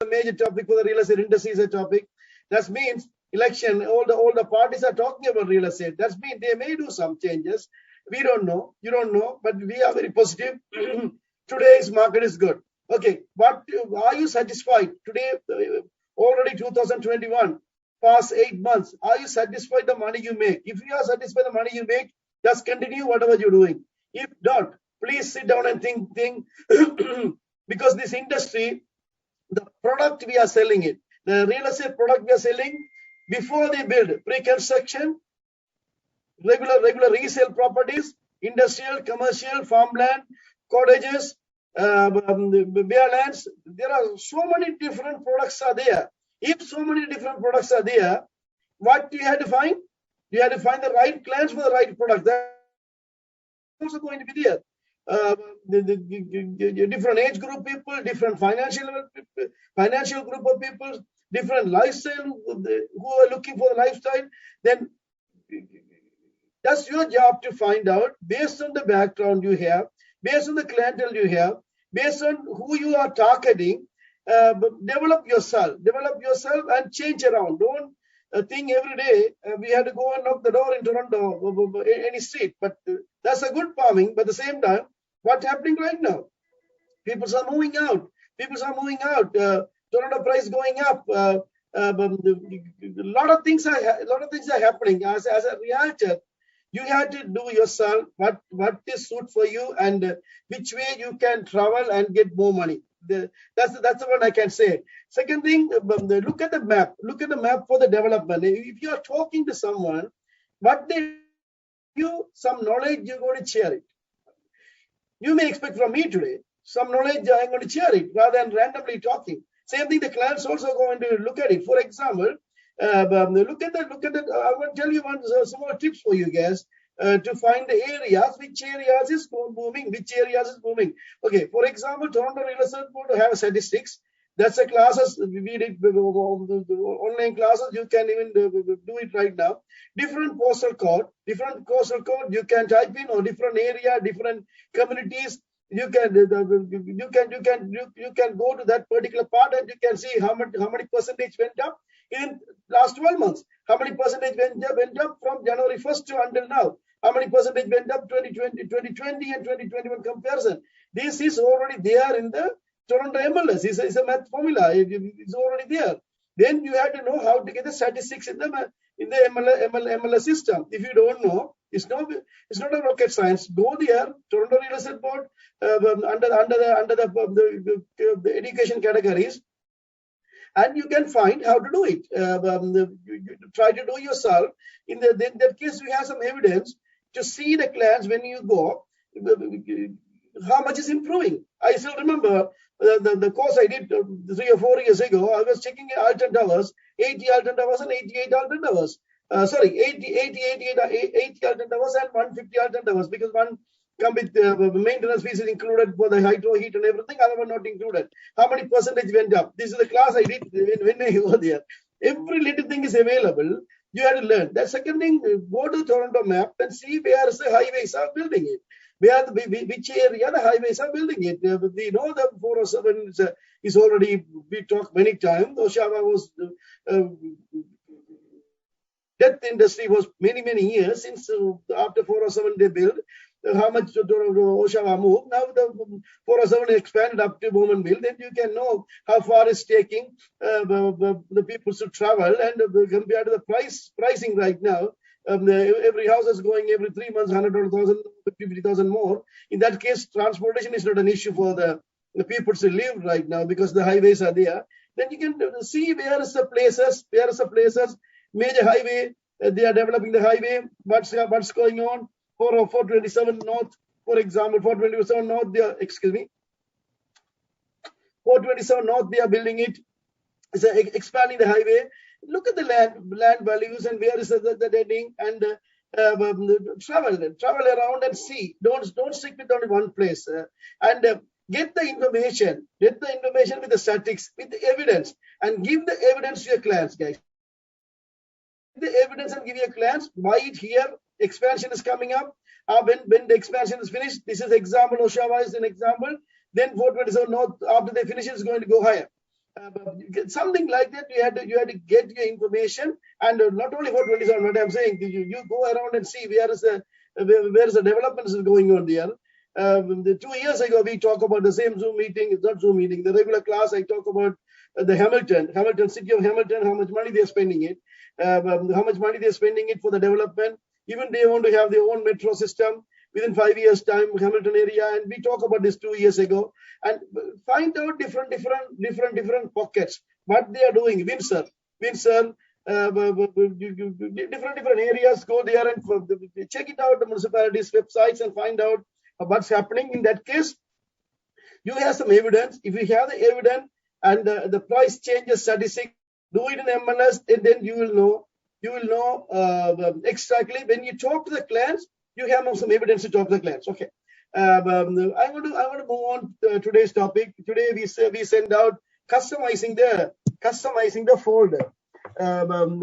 major topic for the real estate industry is a topic. That means election, all the parties are talking about real estate. That means they may do some changes. We don't know. You don't know, but we are very positive. Today's market is good. Okay, but are you satisfied? Today, already 2021, past 8 months, are you satisfied the money you make? If you are satisfied the money you make, just continue whatever you're doing. If not, please sit down and think because this industry, the product we are selling it, the real estate product we are selling, before they build, pre-construction, regular resale properties, industrial, commercial, farmland, cottages, bare lands. There are so many different products are there. If so many different products are there, what do you have to find? You have to find the right clients for the right product. That's also going to be there. The different age group people, different financial group of people, different lifestyle who are looking for the lifestyle. Then that's your job to find out based on the background you have, based on the clientele you have, based on who you are targeting. Develop yourself and change around. Don't think every day we have to go and knock the door in Toronto, any street. But that's a good farming. But at the same time, what's happening right now? People are moving out. Toronto price going up. A lot of things are happening. As a realtor, you have to do yourself what is suit for you and which way you can travel and get more money. That's the one I can say. Second thing, look at the map. Look at the map for the development. If you are talking to someone, what they you some knowledge, you're going to share it. You may expect from me today some knowledge. I'm going to share it rather than randomly talking. Same thing. The clients also going to look at it. For example, look at that. I want to tell you some more tips for you guys to find the areas, which areas is booming, which areas is booming. Okay, for example, Toronto Real Estate Board have statistics. That's the classes we did, online classes. You can even do it right now. Different postal code. You can type in or different area, different communities. You can go to that particular part and you can see how many percentage went up in last 12 months. How many percentage went up from January 1st to until now? How many percentage went up 2020 and 2021 comparison? This is already there in the Toronto MLS. It's a math formula. It's already there. Then you have to know how to get the statistics in the MLS system. If you don't know, it's not a rocket science. Go there, Toronto Real Estate Board, under the education categories, and you can find how to do it. Try to do yourself. In that case, we have some evidence to see the clients when you go, how much is improving. I still remember the course I did 3 or 4 years ago. I was checking Alton Towers, 80 Alton Towers and 88 Alton Towers. 80 Alton Towers and 150 Alton Towers, because one come with maintenance fees is included for the hydro heat and everything, other one not included. How many percentage went up? This is the class I did when I go there. Every little thing is available. You have to learn. The second thing, go to Toronto map and see where the highways are building it. Which area the highways are building it. We know the 407 is already, we talked many times. Oshawa was, death industry was many years since after 407 they built. How much Oshawa moved. Now the 407 expanded up to Bowmanville. Then you can know how far it's taking the people to travel, and compared to the pricing right now. Every house is going every 3 months, 100,000, 50,000 more. In that case, transportation is not an issue for the people to live right now because the highways are there. Then you can see where is the places, major highway, they are developing the highway, what's going on. 427 North, for example, 427 North, 427 North, they are building it. It's expanding the highway. Look at the land values and where is the heading, and travel around and see. Don't stick with only one place, and get the information with the statistics, with the evidence, and give the evidence to your clients, guys. The evidence and give your clients buy it here. Expansion is coming up. When the expansion is finished, this is example. Oshawa is an example. Then 427 North, after they finish, it's going to go higher. Something like that. You had to get your information, and not only for 27. What I'm saying, you go around and see where is the developments is going on there. 2 years ago, we talk about the same Zoom meeting. It's not Zoom meeting. The regular class, I talk about the Hamilton city of Hamilton, how much money they're spending it, how much money they're spending it for the development. Even they want to have their own metro system within 5 years' time, Hamilton area, and we talk about this 2 years ago, and find out different pockets what they are doing. Windsor, different areas. Go there and check it out, the municipalities' websites, and find out what's happening. In that case, you have some evidence. If you have the evidence and the price changes statistic, do it in MLS, and then you will know. Exactly when you talk to the clients, you have some evidence to talk to the clients. Okay. I want to move on to today's topic. Today we send out customizing the folder. When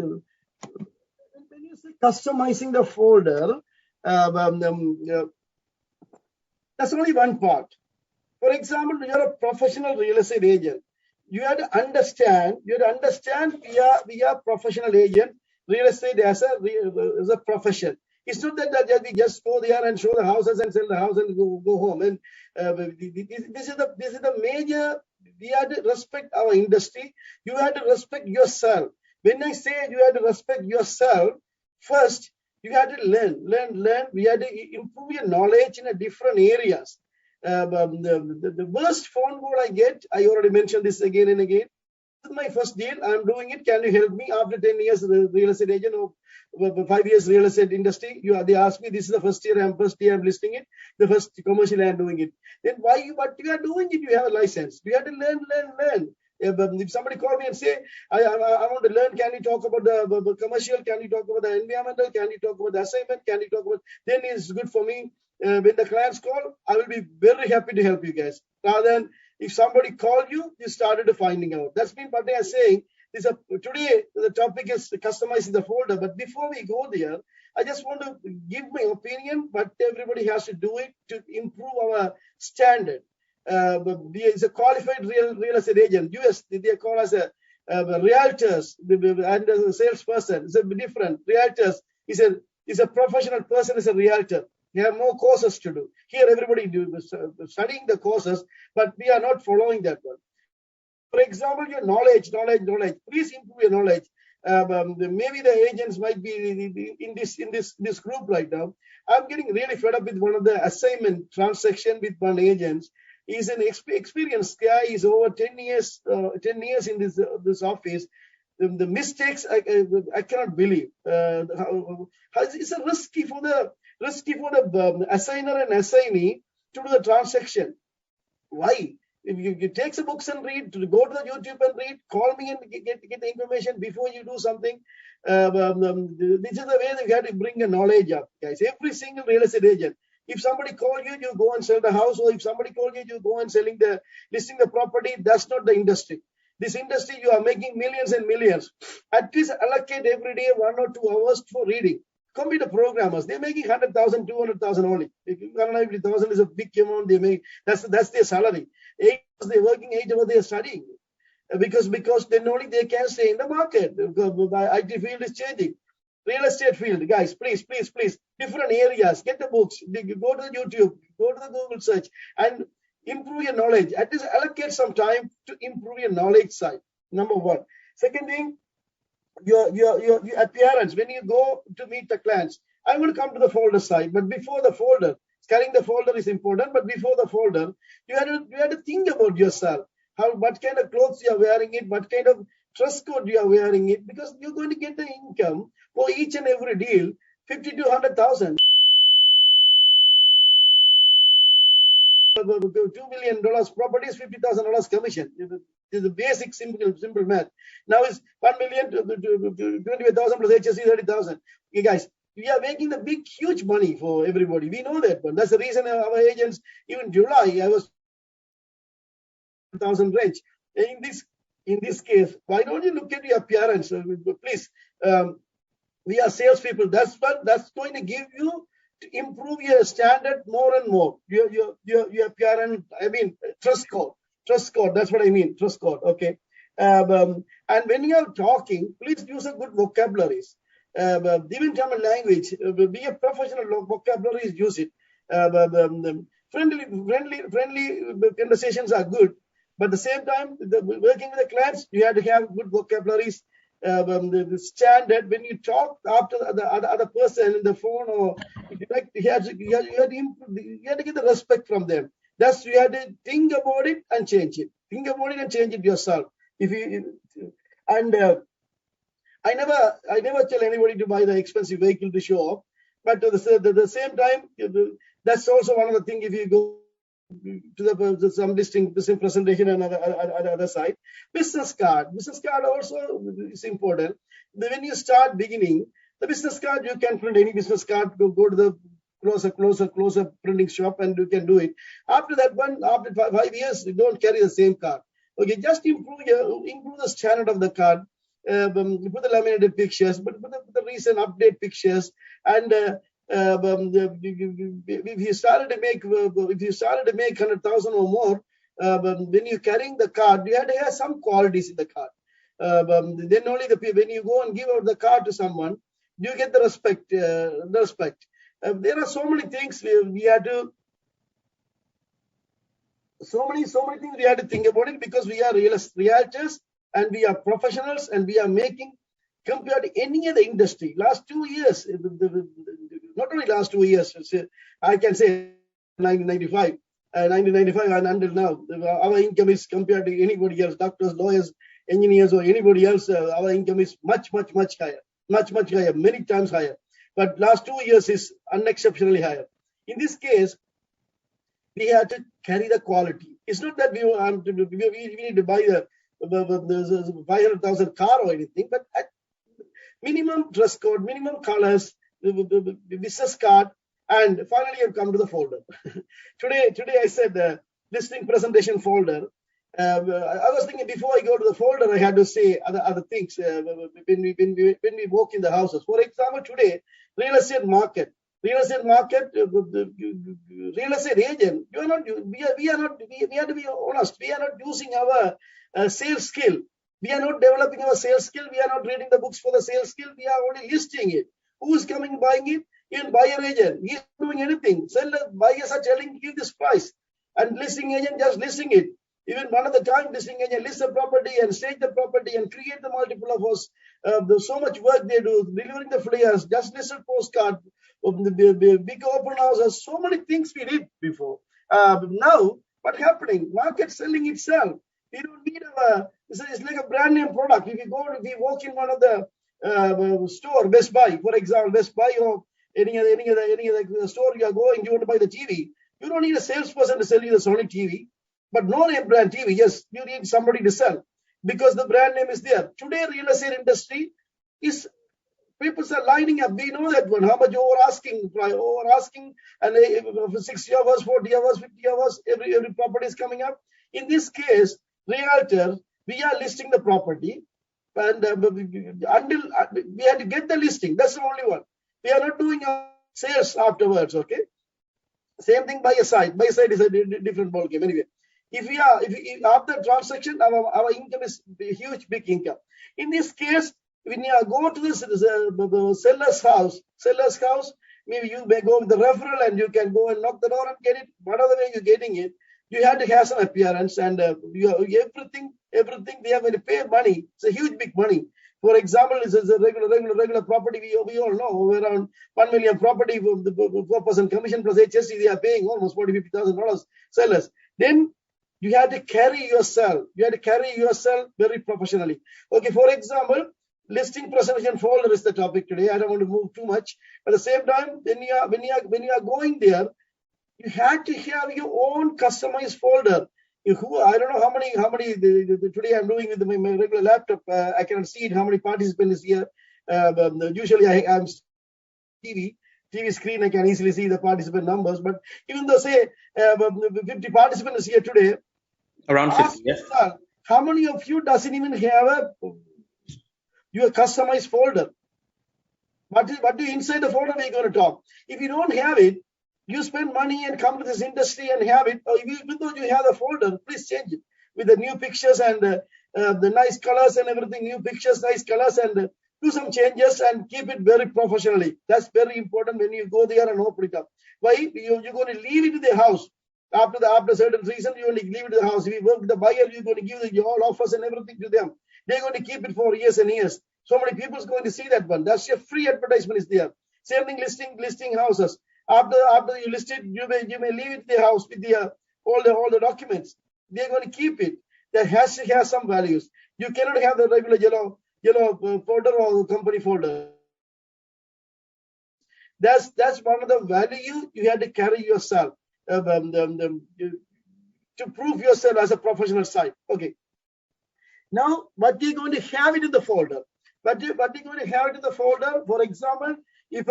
you say customizing the folder, that's only one part. For example, you're a professional real estate agent. You have to understand. We are professional agent. Real estate as a profession. It's not that we just go there and show the houses and sell the house and go home. And this is the major. We have to respect our industry. You have to respect yourself. When I say you have to respect yourself, first you have to learn. We have to improve your knowledge in different areas. The worst phone call I get, I already mentioned this again and again. This is my first deal. I'm doing it. Can you help me? After 10 years, the real estate agent, or 5 years real estate industry, they ask me, this is the first year I'm listing it, the first commercial I'm doing it. Then what you are doing it, you have a license. You have to learn. If somebody call me and say, I want to learn, can you talk about the commercial? Can you talk about the environmental? Can you talk about the assignment? Can you talk about, then it's good for me. When the clients call, I will be very happy to help you guys. Rather than if somebody called you started finding out. That's been what they are saying. Today, the topic is customizing the folder. But before we go there, I just want to give my opinion, but everybody has to do it to improve our standard. It's a qualified real estate agent. US, they call us a realtors and a salesperson. It's a different. Realtors is a professional person, is a realtor. We have more courses to do. Here, everybody studying the courses, but we are not following that one. For example, your knowledge. Please improve your knowledge. Maybe the agents might be in this group right now. I'm getting really fed up with one of the assignment transaction with one agent. He's an experienced guy. He's over 10 years in this office. The mistakes I cannot believe. It's a risky for the assigner and assignee to do the transaction. Why? If you take the books and read, go to the YouTube and read, call me and get the information before you do something. This is the way that you have to bring the knowledge up, guys. Every single real estate agent. If somebody call you, you go and sell the house, or if somebody call you, you go and listing the property. That's not the industry. This industry, you are making millions and millions. At least allocate every day 1 or 2 hours for reading. Computer programmers, they're making 100,000, 200,000 only. 150,000 is a big amount they make. That's their salary. 8 hours they're working, 8 hours they're studying. Because then only they can stay in the market. The IT field is changing. Real estate field, guys, please. Different areas, get the books, go to the YouTube, go to the Google search, and improve your knowledge. At least allocate some time to improve your knowledge side. Number one. Second thing, your appearance. When you go to meet the clients, I'm going to come to the folder side, but before the folder, carrying the folder is important. But before the folder, you have to think about yourself. What kind of clothes you are wearing it, what kind of dress code you are wearing it, because you're going to get the income for each and every deal, 50 to 100,000. $2 million property is $50,000 commission. This is the basic simple math. Now it's 1 million to 25,000 plus HSC 30,000. Okay, guys, we are making the huge money for everybody. We know that one. That's the reason our agents, even July, I was 1,000 range. In this case, why don't you look at your appearance, please? We are salespeople. That's going to give you to improve your standard more and more. Your appearance. I mean, trust code. That's what I mean. Trust code. Okay. And when you are talking, please use a good vocabularies. Even Tamil language, be a professional vocabularies, use it. Friendly conversations are good, but at the same time, working with the clients, you have to have good vocabularies. The standard when you talk after the other person in the phone, or if you like, you have to get the respect from them. That's you have to think about it and change it. Think about it and change it yourself. If you and I never tell anybody to buy the expensive vehicle to show off, but at the same time, that's also one of the things. If you go to some listing presentation and other side, business card also is important. When you start beginning the business card, you can print any business card. Go to the closer printing shop and you can do it. After that one, after 5 years, you don't carry the same card. Okay, just improve the standard of the card. Put the laminated pictures, but put the recent update pictures. And if you started to make 100,000 or more, when you're carrying the card, you have to have some qualities in the card. Then only when you go and give out the card to someone, you get the respect. There are so many things we have to. So many things we have to think about it, because we are realtors and we are professionals and we are making, compared to any other industry, last 2 years, not only last 2 years, I can say 1995 and until now, our income is, compared to anybody else, doctors, lawyers, engineers, or anybody else, our income is much higher, much higher, many times higher. But last 2 years is unexceptionally higher. In this case, we have to carry the quality. It's not that we need to buy the 500,000 car or anything, but at minimum dress code, minimum colors, the business card, and finally I've come to the folder. Today I said listing presentation folder. I was thinking before I go to the folder, I had to say other things when we walk in the houses. For example, today real estate market, real estate agent. We have to be honest. We are not using our sales skill. We are not developing our sales skill. We are not reading the books for the sales skill. We are only listing it. Who is coming buying it? Even buyer agent. He is not doing anything. Seller, buyers are telling, give this price, and listing agent just listing it. Even one of the time, listing agent lists the property and stage the property and create the multiple offers. There's so much work they do, delivering the flyers, just listed postcard, the big open houses, so many things we did before. Now, what's happening? Market selling itself. We don't need it's like a brand name product. If you walk in one of the store, Best Buy, for example, Best Buy or any other store you are going, you want to buy the TV. You don't need a salesperson to sell you the Sony TV. But no name brand TV, yes, you need somebody to sell because the brand name is there. Today, real estate industry is, people are lining up. We know that one. How much over asking, and 60 hours, 40 hours, 50 hours, every property is coming up. In this case, realtor, we are listing the property, and until we have to get the listing. That's the only one. We are not doing sales afterwards. Okay. Same thing buyer side. Buyer side is a different ballgame. Anyway. If after transaction, our income is a huge, big income. In this case, when you go to this seller's house, maybe you may go with the referral and you can go and knock the door and get it. Whatever way you're getting it, you have to have some appearance and everything. They have to pay money. It's a huge, big money. For example, it's a regular property. We all know around 1 million property, the 4% commission plus HST, they are paying almost $40,000-$50,000 sellers. Then you have to carry yourself. Very professionally. Okay, for example, listing presentation folder is the topic today. I don't want to move too much. But at the same time, when you are going there, you have to have your own customized folder. I don't know how many today I'm doing with my regular laptop. I cannot see it, how many participants here. Usually I'm TV screen, I can easily see the participant numbers. But even though say 50 participants here today, around 50, yes. How many of you doesn't even have your customized folder? What do inside the folder we're going to talk? If you don't have it, you spend money and come to this industry and have it. Or even though you have the folder, please change it with the new pictures and the nice colors and everything, new pictures, nice colors, and do some changes and keep it very professionally. That's very important when you go there and open it up. Why? You're going to leave it to the house. After certain reason, you only leave it to the house. If you work with the buyer, you're going to give all offers and everything to them. They're going to keep it for years and years. So many people is going to see that one. That's your free advertisement is there. Same thing listing houses. After you list it, you may leave it the house with the all the documents. They're going to keep it. That has to have some values. You cannot have the regular yellow folder or company folder. That's one of the value you have to carry yourself to prove yourself as a professional side. Okay. Now, what you're going to have it in the folder? What you're going to have it in the folder? For example, if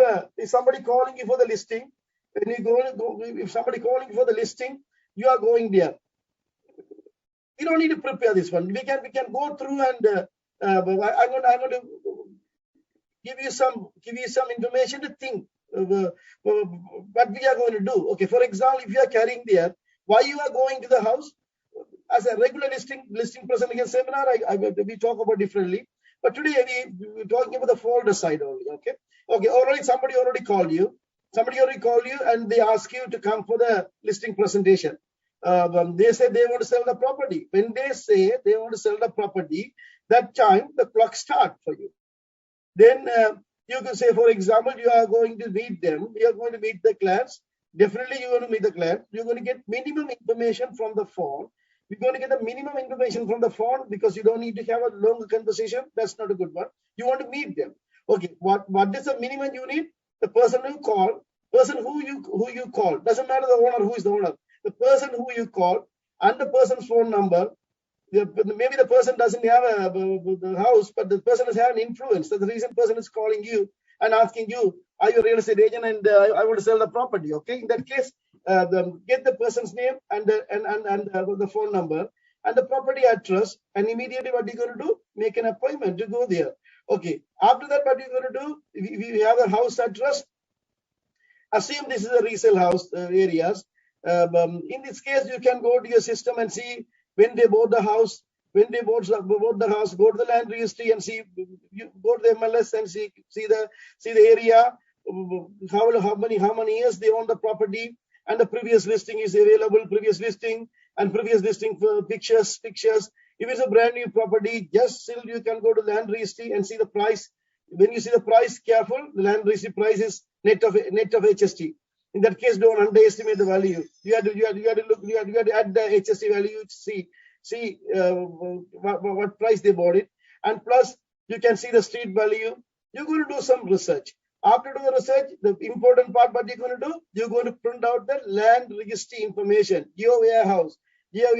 somebody calling you for the listing, if somebody calling you for the listing, you are going there. We don't need to prepare this one. We can go through and I'm going to give you some information to think what we are going to do. Okay, for example, if you are carrying there, why you are going to the house as a regular listing presentation seminar, we talk about differently. But today we're talking about the folder side only. Okay. Somebody already called you. And they ask you to come for the listing presentation. They say they want to sell the property. When they say they want to sell the property, that time the clock starts for you. Then you can say, for example, you are going to meet them. You are going to meet the clients. Definitely you're going to meet the client. You're going to get minimum information from the phone. You're going to get the minimum information from the phone because you don't need to have a long conversation. That's not a good one. You want to meet them. Okay, what is the minimum you need? The person who you call. Doesn't matter the owner, who is the owner. The person who you call and the person's phone number. Maybe the person doesn't have the house, but the person has an influence. So the reason person is calling you and asking you, are you a real estate agent and I want to sell the property? Okay, in that case, get the person's name and the phone number and the property address, and immediately what you're going to do, make an appointment to go there. Okay, after that, what you're going to do, if you have a house address, assume this is a resale house areas. In this case, you can go to your system and see when they bought the house. When they bought the house, go to the land registry and see. You go to the MLS and see the area. How many years they own the property, and the previous listing is available. Previous listing for pictures. If it's a brand new property, just still you can go to land registry and see the price. When you see the price, careful. The land registry price is net of HST. In that case, don't underestimate the value. You have to look. You have to add the HST value to see what price they bought it, and plus you can see the street value. You're going to do some research. After doing the research, the important part, what you're going to do, you're going to print out the land registry information. Your warehouse. You're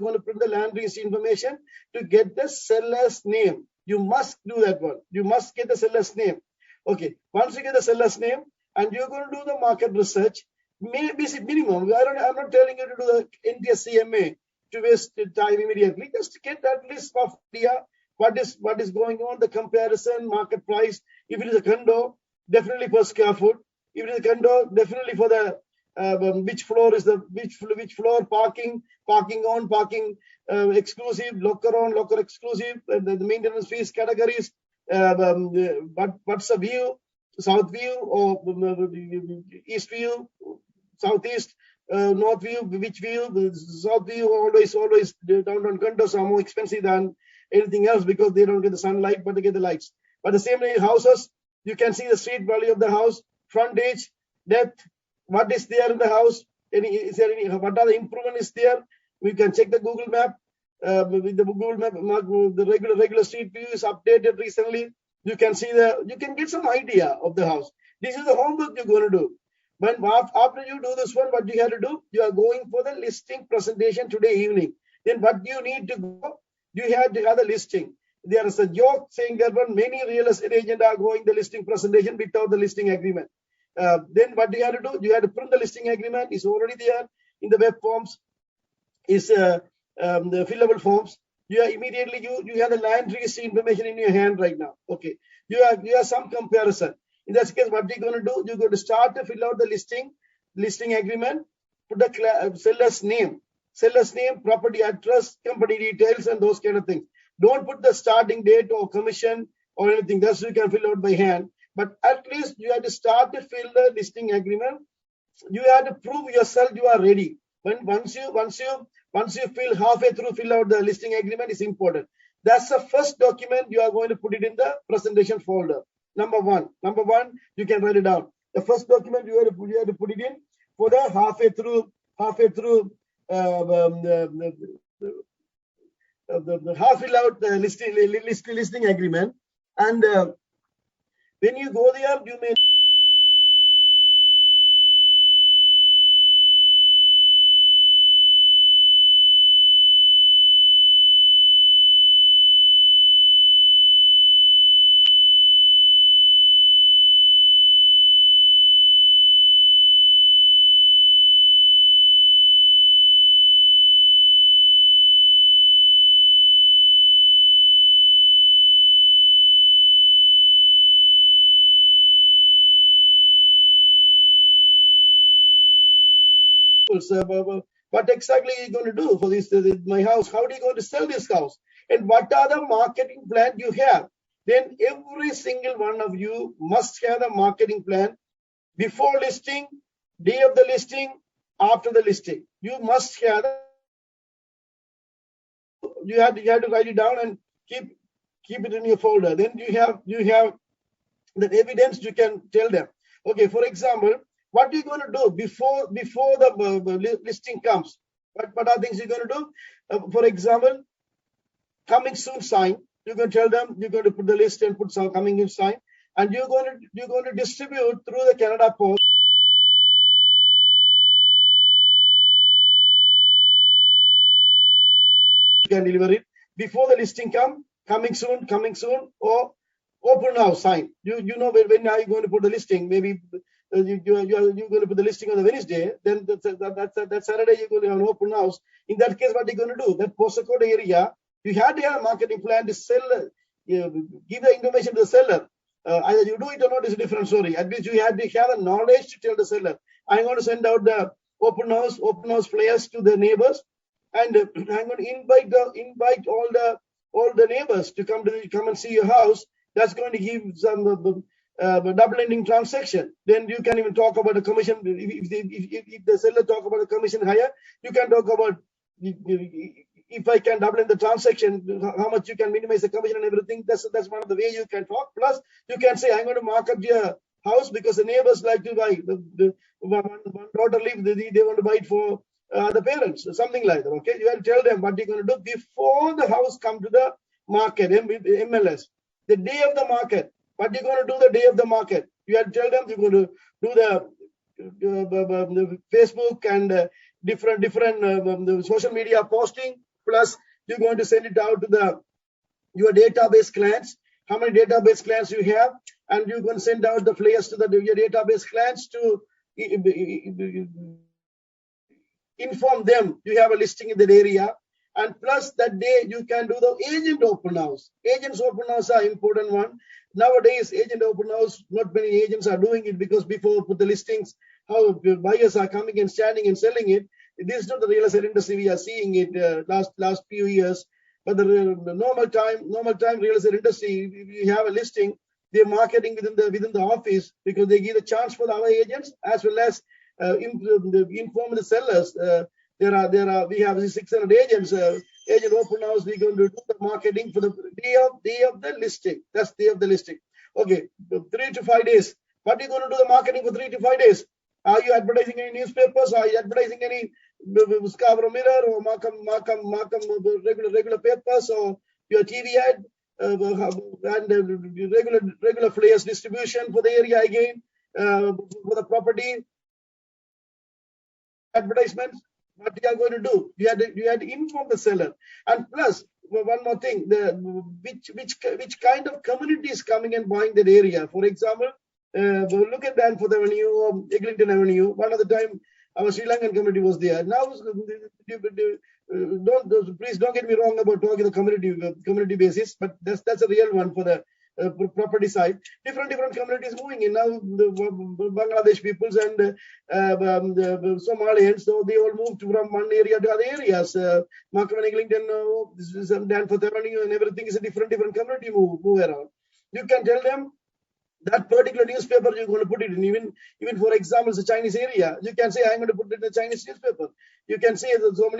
going to print the land registry information to get the seller's name. You must do that one. You must get the seller's name. Okay. Once you get the seller's name, and you're going to do the market research, maybe minimum. I'm not telling you to do the NTS-CMA to waste time immediately. Just get that list of idea, what is going on, the comparison, market price. If it is a condo, definitely per square foot. If it is a condo, definitely for the which floor is the which floor, parking on, parking exclusive, locker on, locker exclusive, the maintenance fees categories. What's the view? South view or east view, southeast, north view, which view? The south view always downtown condos are more expensive than anything else because they don't get the sunlight, but they get the lights. But the same way, houses, you can see the street value of the house, frontage, depth, what is there in the house, what are the improvement is there. We can check the Google map. With the Google map, the regular street view is updated recently. You can get some idea of the house. This is the homework you're going to do. But after you do this one, what you have to do, you are going for the listing presentation today evening. Then what you need to go, you have to have the listing. There is a joke saying that many real estate agents are going the listing presentation without the listing agreement. Then what you have to do, you have to print the listing agreement. It's already there in the web forms. Is the fillable forms. You have the land registry information in your hand right now. Okay. You have some comparison. In that case, what you're going to do, you're going to start to fill out the listing agreement, put the seller's name, property address, company details, and those kind of things. Don't put the starting date or commission or anything. That's you can fill out by hand. But at least you have to start to fill the listing agreement. You have to prove yourself you are ready. Once you fill out the listing agreement is important. That's the first document you are going to put it in the presentation folder. Number one, you can write it down. The first document you have to put it in for the halfway through the half fill out the listing agreement. And when you go there, you may what exactly are you going to do for this my house? How are you going to sell this house? And what are the marketing plan you have? Then every single one of you must have a marketing plan before listing, day of the listing, after the listing. You must have. You have to write it down and keep it in your folder. Then you have the evidence. You can tell them. Okay, for example, what are you going to do before the listing comes? What are things you're going to do? For example, coming soon sign. You're going to tell them you're going to put the list and put some coming in sign, and you're going to distribute through the Canada Post. You can deliver it before the listing coming soon, or open house sign. You know when are you going to put the listing? Maybe you're going to put the listing on the Wednesday. Then that Saturday you're going to have an open house. In that case, what are you going to do? That postal code area, you had to have a marketing plan to sell. Give the information to the seller. Either you do it or not is a different story. At least you had to have the knowledge to tell the seller, I'm going to send out the open house flyers to the neighbors, and I'm going to invite all the neighbors to come and see your house. That's going to give some double ending transaction. Then you can even talk about the commission. If the seller talk about the commission higher, you can talk about if I can double in the transaction, how much you can minimize the commission and everything. That's one of the way you can talk. Plus, you can say, I'm going to mark up your house because the neighbors like to buy. The one daughter live, they want to buy it for the parents, something like that. Okay, you have to tell them what you're going to do before the house come to the market, MLS. The day of the market, what you're going to do the day of the market. You have to tell them you're going to do the Facebook and different social media posting. Plus, you're going to send it out to your database clients. How many database clients you have, and you're going to send out the flyers to your database clients to inform them you have a listing in that area. And plus that day you can do the agent open house. Agents open house are important one. Nowadays, agent open house, not many agents are doing it because before put the listings, how buyers are coming and standing and selling it. This is not the real estate industry we are seeing it last few years. But the normal time real estate industry, if you have a listing, they're marketing within the office because they give a chance for our agents as well as inform the sellers. We have 600 agents. Agent open house. We're going to do the marketing for the day of the listing. That's day of the listing. Okay, 3 to 5 days. What are you going to do the marketing for 3 to 5 days? Are you advertising any newspapers? Are you advertising any Scarborough Mirror or Markham regular papers or your TV ad and regular flyers distribution for the area again for the property advertisements? What you are going to do? You had to inform the seller. And plus, one more thing: which kind of community is coming and buying that area? For example, look at Danforth Avenue or Eglinton Avenue. One of the time, our Sri Lankan community was there. Now, please don't get me wrong about talking the community basis, but that's a real one for the property side. Different communities moving in now. The Bangladesh peoples and the Somalians, so they all moved from one area to other areas. Markham and Eglinton, this is Danforth Avenue, and everything is a different community move around. You can tell them that particular newspaper you're going to put it in. Even for example, it's a Chinese area. You can say, I'm going to put it in a Chinese newspaper. You can say that so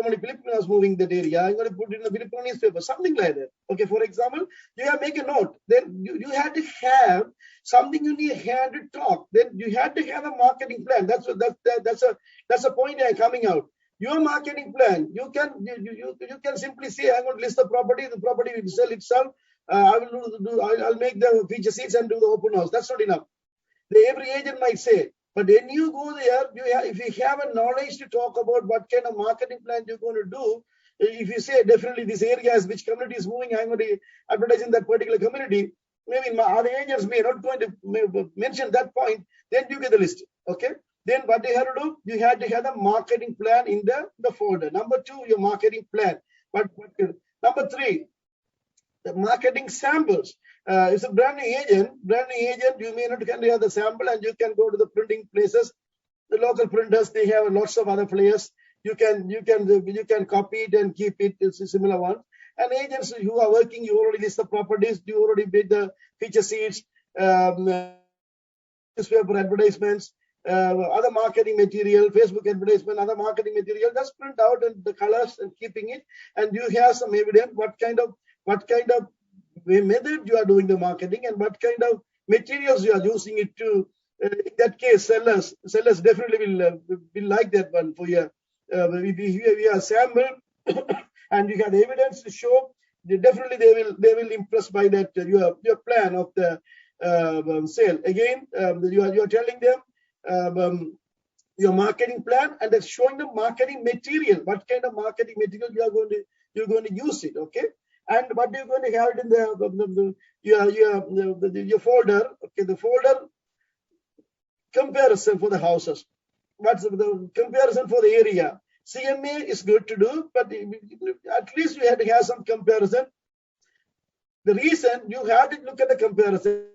many Filipinos moving that area. I'm going to put it in a Filipino newspaper, something like that. Okay, for example, you have make a note. Then you had to have something in your hand to talk. Then you had to have a marketing plan. That's a point I'm coming out. Your marketing plan, you can simply say, I'm going to list the property will sell itself. I'll make the feature seats and do the open house. That's not enough. Every agent might say, but when you go there, if you have a knowledge to talk about what kind of marketing plan you're going to do, if you say definitely this area is which community is moving, I'm going to advertise in that particular community. Maybe other agents may not going to mention that point. Then you get the list. Okay. Then what you have to do, you had to have the marketing plan in the folder. Number 2, your marketing plan. Number 3. The marketing samples. It's a brand new agent, you may not have the sample, and you can go to the printing places. The local printers, they have lots of other players. You can copy it and keep it. It's a similar one. And agents who are working, you already list the properties, you already made the feature sheets, newspaper advertisements, other marketing material, Facebook advertisement, other marketing material. Just print out and the colors and keeping it, and you have some evidence what kind of method you are doing the marketing and what kind of materials you are using it to. In that case, sellers definitely will like that one for you. If you have sample and you have evidence to show, definitely they will impress by that your plan of the sale. Again, you are telling them your marketing plan, and that's showing the marketing material. What kind of marketing material you're going to use it. Okay. And what you're going to have it in your folder. Okay, the folder comparison for the houses. What's the comparison for the area? CMA is good to do, but at least you have to have some comparison. The reason you have to look at the comparison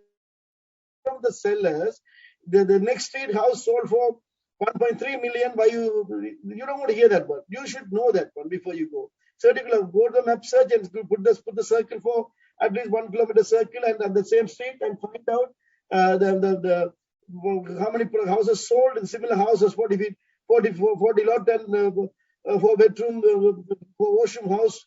from the sellers, the next street house sold for 1.3 million. Why you don't want to hear that one? You should know that one before you go. Particular, go to the map search and put the circle for at least 1 kilometer circle and on the same street and find out how many houses sold in similar houses, 40 feet, 40 lot and 4 bedroom, 4 washroom house.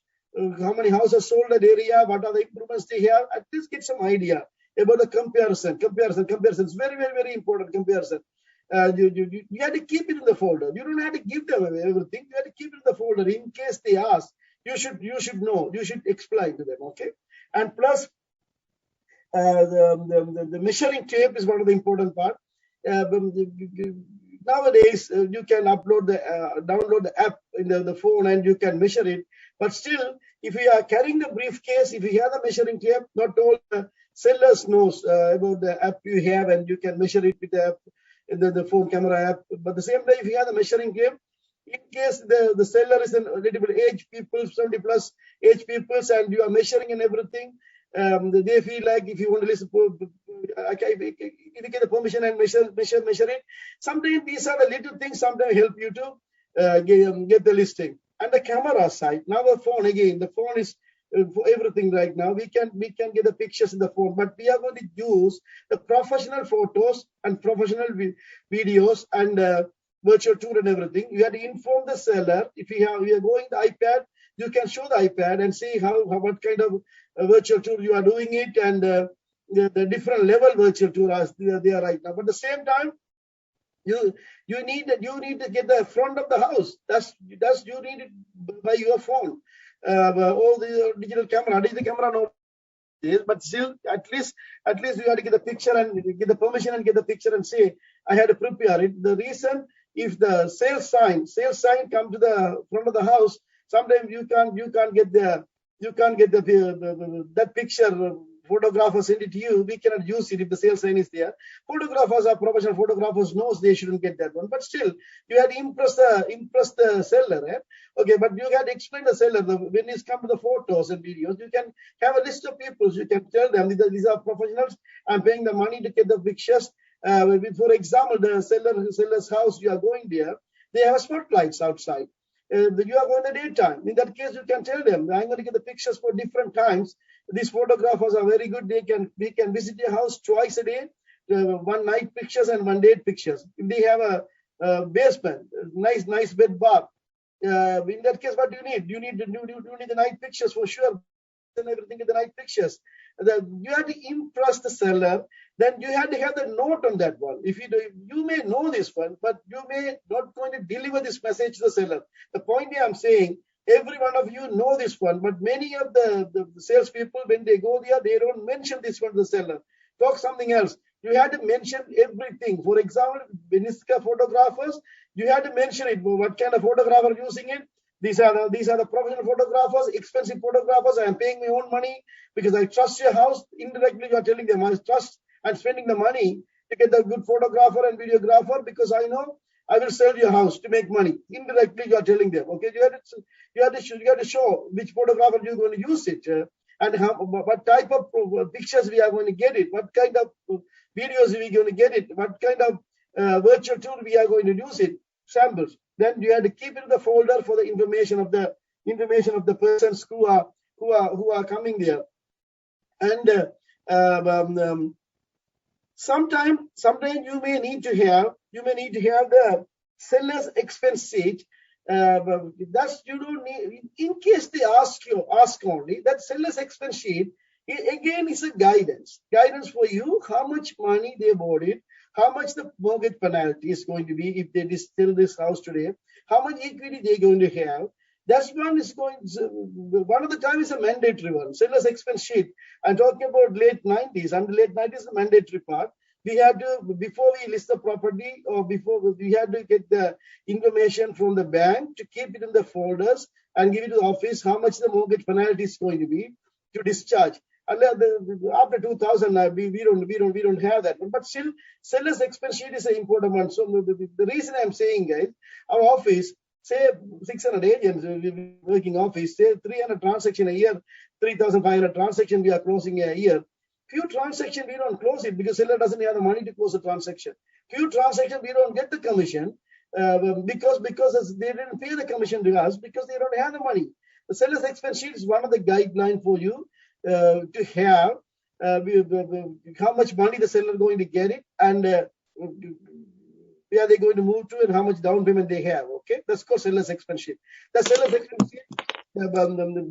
How many houses sold that area? What are the improvements they have? At least get some idea about the comparison. It's very, very, very important comparison. You have to keep it in the folder. You don't have to give them everything. You have to keep it in the folder in case they ask. You should know. You should explain to them. Okay. And plus, the measuring tape is one of the important part. Nowadays, you can download the app in the phone and you can measure it. But still, if you are carrying the briefcase, if you have the measuring tape, not all the sellers knows about the app you have, and you can measure it with the app, the phone camera app. But at the same time, if you have the measuring tape, in case the seller is a little bit age people, 70 plus age peoples, and you are measuring and everything, they feel like if you want to listen, if you get the permission and measure it. Sometimes these are the little things. Sometimes help you to get the listing. And the camera side. Now the phone again. The phone is for everything right now. We can get the pictures in the phone, but we are going to use the professional photos and professional videos and virtual tour and everything. You have to inform the seller. If you are going the iPad, you can show the iPad and see what kind of virtual tour you are doing it, and the different level virtual tour as they are right now. But at the same time, you need to get the front of the house. That's you need it by your phone. All the digital camera no. But still, at least you have to get the picture and get the permission and get the picture and say, I had to prepare it. The reason, if the sales sign come to the front of the house, sometimes you can't get that picture photographer send it to you, we cannot use it if the sales sign is there. Photographers are professional photographers, knows they shouldn't get that one. But still, you had to impress the seller. Eh? Okay, but you had to explain the seller when it's come to the photos and videos. You can have a list of people. You can tell them these are professionals. I'm paying the money to get the pictures. For example, the seller's house, you are going there. They have spotlights outside. You are going the daytime. In that case, you can tell them, I'm going to get the pictures for different times. These photographers are very good. They can visit your house twice a day, one night pictures and one day pictures. If they have a basement, nice bed bath, in that case, what do you need? You need the night pictures for sure, and everything in the night pictures. You have to impress the seller. Then you have to have the note on that one. If you may know this one, but you may not going to deliver this message to the seller. The point I'm saying, every one of you know this one, but many of the salespeople, when they go there, they don't mention this one to the seller. Talk something else. You had to mention everything. For example, Beniska photographers, you had to mention it. What kind of photographer using it? These are the professional photographers, expensive photographers. I am paying my own money because I trust your house. Indirectly, you are telling them I trust and spending the money to get the good photographer and videographer because I know I will sell your house to make money. Indirectly, you are telling them. Okay, you have to show which photographer you're going to use it and what type of pictures we are going to get it, what kind of videos we are going to get it, what kind of virtual tool we are going to use it, samples. Then you have to keep it in the folder for the information of the persons who are coming there. And sometimes you may need to have the seller's expense sheet. That's you don't need in case they ask only that seller's expense sheet. Again, is a guidance for you. How much money they bought it, how much the mortgage penalty is going to be if they sell this house today, how much equity they're going to have. That's one is going. One of the time is a mandatory one. Seller's expense sheet. I'm talking about late 90s. Under late 90s, the mandatory part. We had to, before we list the property or before we had to get the information from the bank to keep it in the folders and give it to the office how much the mortgage penalty is going to be to discharge. And after 2000, we don't have that one. But still, seller's expense sheet is an important one. So the reason I'm saying, guys, our office, say 600 agents working office, say 300 transaction a year, 3,500 transaction we are closing a year. Few transactions we don't close it because seller doesn't have the money to close the transaction. Few transactions we don't get the commission because they didn't pay the commission to us because they don't have the money. The seller's expense sheet is one of the guidelines for you to have how much money the seller is going to get it and where they're going to move to and how much down payment they have. Okay, that's called seller's expense sheet. The seller's expense sheet,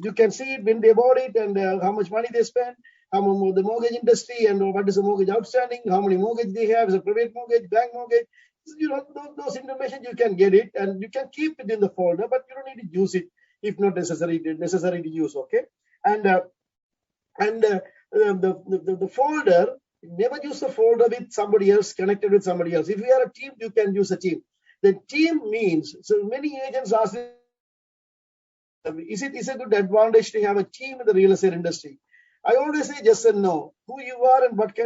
you can see it when they bought it and how much money they spent, how much the mortgage industry and what is the mortgage outstanding, how many mortgage they have, is a private mortgage, bank mortgage. You know, those information you can get it and you can keep it in the folder, but you don't need to use it if not necessary to use. Okay, and the folder, never use the folder with somebody else, connected with somebody else. If you are a team, you can use a team. The team means, so many agents ask, is it a good advantage to have a team in the real estate industry? I always say yes and no. Who you are and what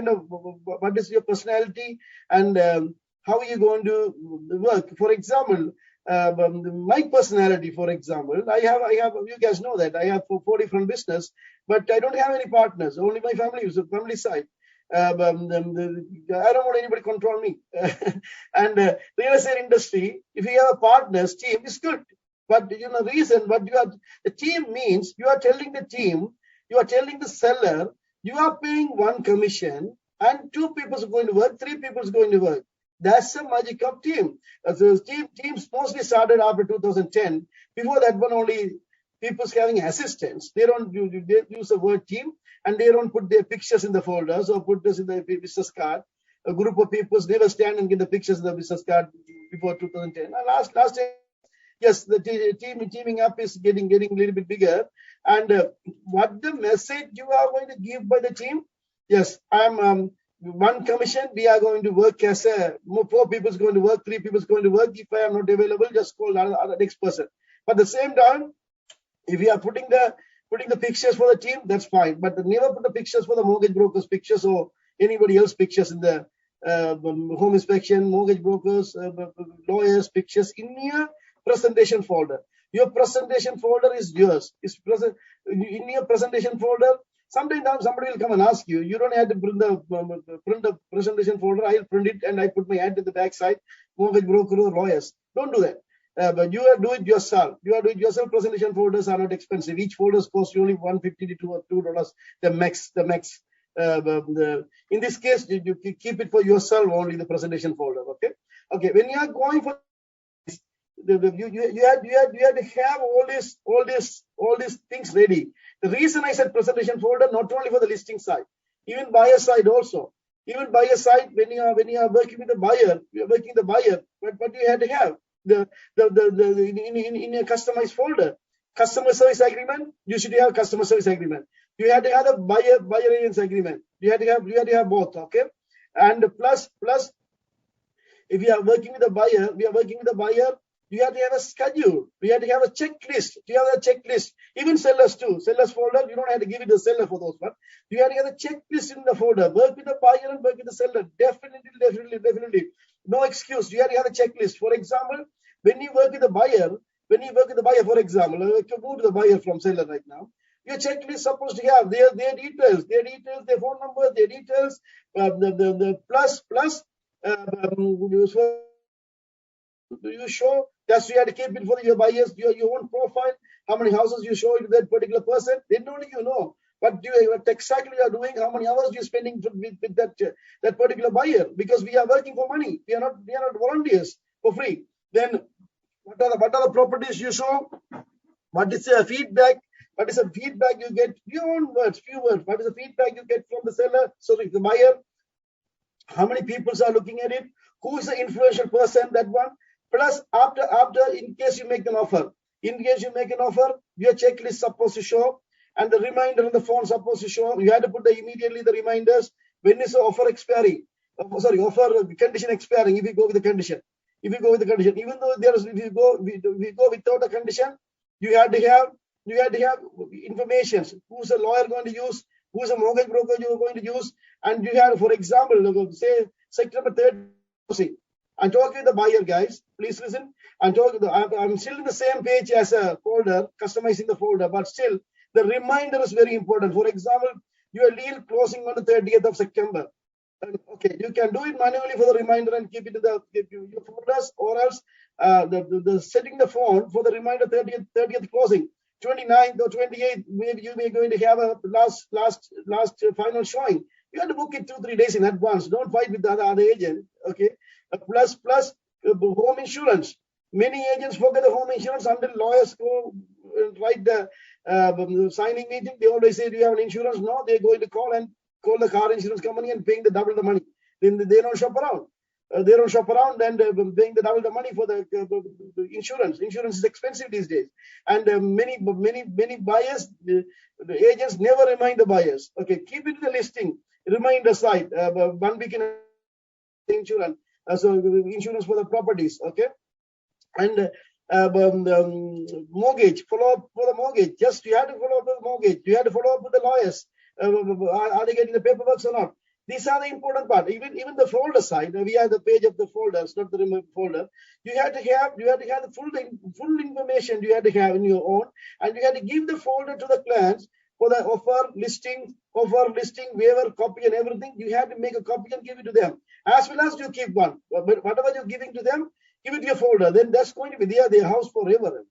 is your personality and how are you going to work? For example, my personality, for example, I have, you guys know that I have 4 different business, but I don't have any partners, only my family side. I don't want anybody to control me. And real estate industry, if you have a partners team, it's good. But the team means you are telling the team, you are telling the seller, you are paying one commission and 2 people are going to work, 3 people are going to work. That's the magic of team. So teams mostly started after 2010. Before that one, only people's having assistants. They use the word team and they don't put their pictures in the folders or put this in the business card. A group of people never stand and get the pictures in the business card before 2010. And last year, yes, the teaming up is getting a little bit bigger. And what the message you are going to give by the team? Yes, I'm one commission. We are going to work as 4 people is going to work, 3 people is going to work. If I am not available, just call the next person. But at the same time, if we are putting the putting the pictures for the team, that's fine. But never put the pictures for the mortgage brokers' pictures or anybody else pictures in the home inspection, mortgage brokers, lawyers' pictures in your presentation folder. Your presentation folder is yours. It's present in your presentation folder. Sometimes somebody will come and ask you. You don't have to print the presentation folder. I'll print it and I put my hand in the back side. Mortgage broker or lawyers. Don't do that. But you are do it yourself. You are do it yourself. Presentation folders are not expensive. Each folder costs only $1.50 to $2. The max. In this case, you keep it for yourself only, the presentation folder. Okay. When you are going for you had to have all these things ready. The reason I said presentation folder, not only for the listing side, even buyer side also. Even buyer side, when you are working with the buyer, you are working the buyer. But you had to have in a customized folder, customer service agreement. You should have customer service agreement. You had to have the buyer agents agreement. You had to have both. Okay, and plus, if you are working with the buyer, you have to have a schedule. You have to have a checklist. You have a checklist. Even sellers too. Sellers folder, you don't have to give it to the seller for those ones. You have to have a checklist in the folder. Work with the buyer and work with the seller. Definitely. No excuse. You have to have a checklist. For example, when you work with the buyer, for example, you move to the buyer from seller right now. Your checklist is supposed to have their details, their phone numbers, their details, the plus. You show that you have to keep it for your buyers, your own profile, how many houses you show to that particular person, then only you know what exactly you are doing, how many hours you're spending with that particular buyer, because we are working for money. We are not volunteers for free. Then what are the properties you show? What is the feedback? What is the feedback you get? Few words. What is the feedback you get from the seller? Sorry, the buyer. How many people are looking at it? Who is the influential person? That one. Plus, after, in case you make an offer, your checklist supposed to show, and the reminder on the phone supposed to show. You had to put immediately the reminders. When is the offer expiring? Offer condition expiring. If you go with the condition, even though we go without a condition, you had to have information. Who's a lawyer going to use? Who's a mortgage broker you are going to use? And you have, for example, say September 3rd. I'm talking to the buyer, guys. Please listen. I'm still in the same page as a folder, customizing the folder, but still the reminder is very important. For example, your deal closing on the 30th of September. Okay, you can do it manually for the reminder and keep it in your folders, or else the setting the phone for the reminder 30th closing. 29th or 28th, maybe you may going to have a last final showing. You have to book it 2-3 days in advance. Don't fight with the other agent. Okay. Plus home insurance. Many agents forget the home insurance until lawyers go write the signing meeting. They always say, "Do you have an insurance?" No, they're going to call the car insurance company and paying the double the money. Then they don't shop around. And paying the double the money for the insurance. Insurance is expensive these days, and many buyers, the agents never remind the buyers. Okay, keep it in the listing. Remind the site 1 week in insurance. Insurance for the properties. Okay, and mortgage, follow up for the mortgage. Just you have to follow up with the mortgage. You have to follow up with the lawyers. Are they getting the paperwork or not? These are the important part. Even the folder side, we have the page of the folders, not the folder. You have to have the full information you have to have in your own, and you have to give the folder to the clients for the offer listing, waiver, copy, and everything. You have to make a copy and give it to them, as well as you keep one. But whatever you're giving to them, give it to your folder. Then that's going to be their house forever,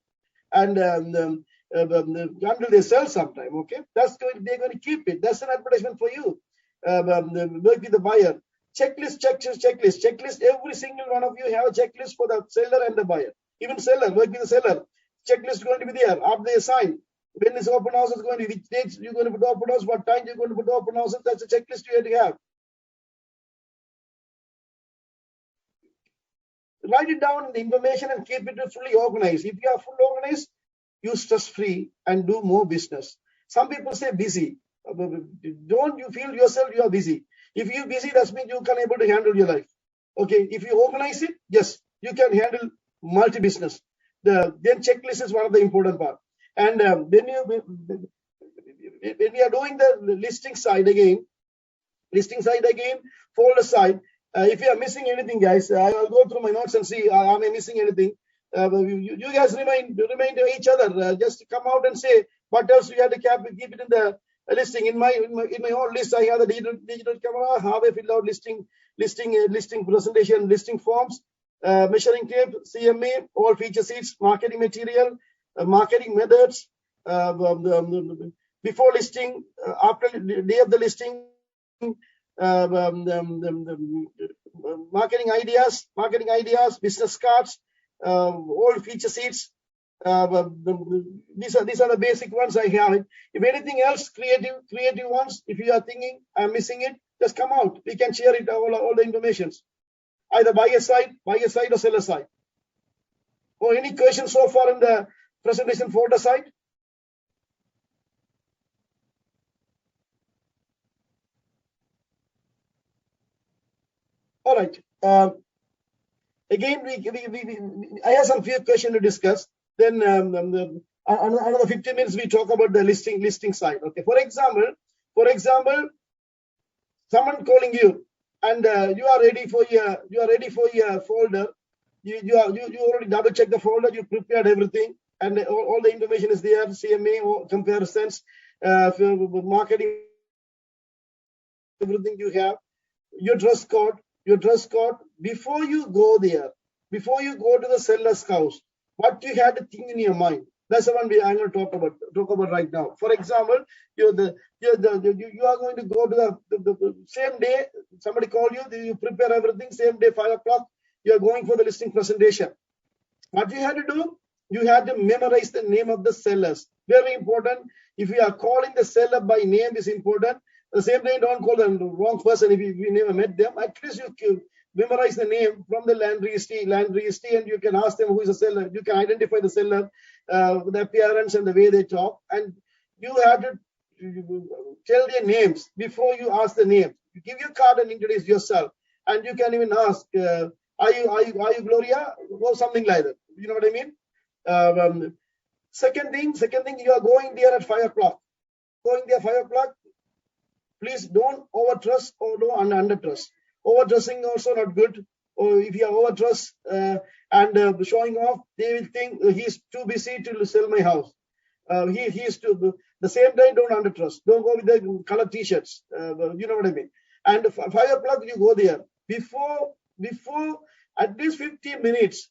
and until they sell sometime. Okay, they're going to keep it. That's an advertisement for you. Work with the buyer. Checklist. Every single one of you have a checklist for the seller and the buyer. Even seller, work with the seller. Checklist is going to be there. After they sign, when this open house is going to be, which dates you're going to put open house, what time you're going to put open houses. That's a checklist you have to have. Write it down in the information and keep it fully organized. If you are fully organized, you stress free and do more business. Some people say busy. Don't you feel yourself you are busy? If you're busy, that means you can able to handle your life. Okay, if you organize it, yes, you can handle multi-business. Then checklist is one of the important part. And then when we are doing the listing side again, folder side. If you are missing anything, guys, I'll go through my notes and see am I missing anything. You guys remind to each other. Just come out and say what else we had to keep it in the listing. In my own list, I have the digital camera, have a filled out listing presentation, listing forms, measuring tape, CMA, all feature sheets, marketing material, marketing methods, before listing, after the day of the listing, marketing ideas, business cards, all feature sheets. These are the basic ones I have. If anything else, creative ones, if you are thinking I'm missing it, just come out. We can share it, all the informations, either buyer side or seller side. Or any questions so far in the presentation folder side? All right. Again, I have some few questions to discuss. Then another 15 minutes we talk about the listing side. Okay. For example, someone calling you, and you are ready for your folder. You already double check the folder. You prepared everything, and all the information is there. CMA or comparisons, marketing, everything you have. Your dress code. Before you go there, before you go to the seller's house, what you had to think in your mind. That's the one I'm going to talk about right now. For example, you are going to go to the same day. Somebody call you. You prepare everything. Same day, 5 o'clock. You are going for the listing presentation. What you had to do? You had to memorize the name of the sellers. Very important. If you are calling the seller by name, is important. At the same time, don't call the wrong person if you never met them. At least you memorize the name from the land registry, and you can ask them who is the seller. You can identify the seller, the appearance and the way they talk. And you have to tell their names before you ask the name. You give your card and introduce yourself. And you can even ask, are you Gloria? Or something like that. You know what I mean? Second thing, you are going there at 5 o'clock. Going there 5 o'clock. Please don't overtrust or don't undertrust. Overdressing also not good. Or if you are overdressed and showing off, they will think he's too busy to sell my house. He's too. The same time, don't undertrust. Don't go with the color t-shirts. You know what I mean. And 5 o'clock you go there. Before at least 50 minutes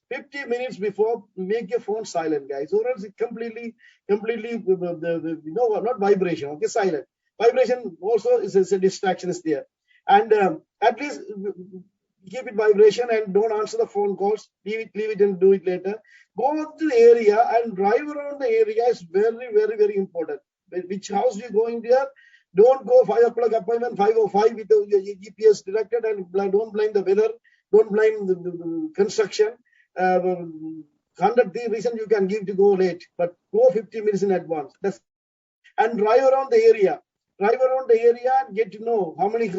before, make your phone silent, guys. Or else it completely not vibration. Okay, silent. Vibration also is a distraction is there. And at least keep it vibration and don't answer the phone calls. Leave it and do it later. Go to the area and drive around the area is very, very, very important. Which house you're going there? Don't go 5 o'clock appointment, 5:05 with your GPS directed, and don't blame the weather. Don't blame the construction. 100 reasons you can give to go late, but go 50 minutes in advance. And drive around the area. And get to know what is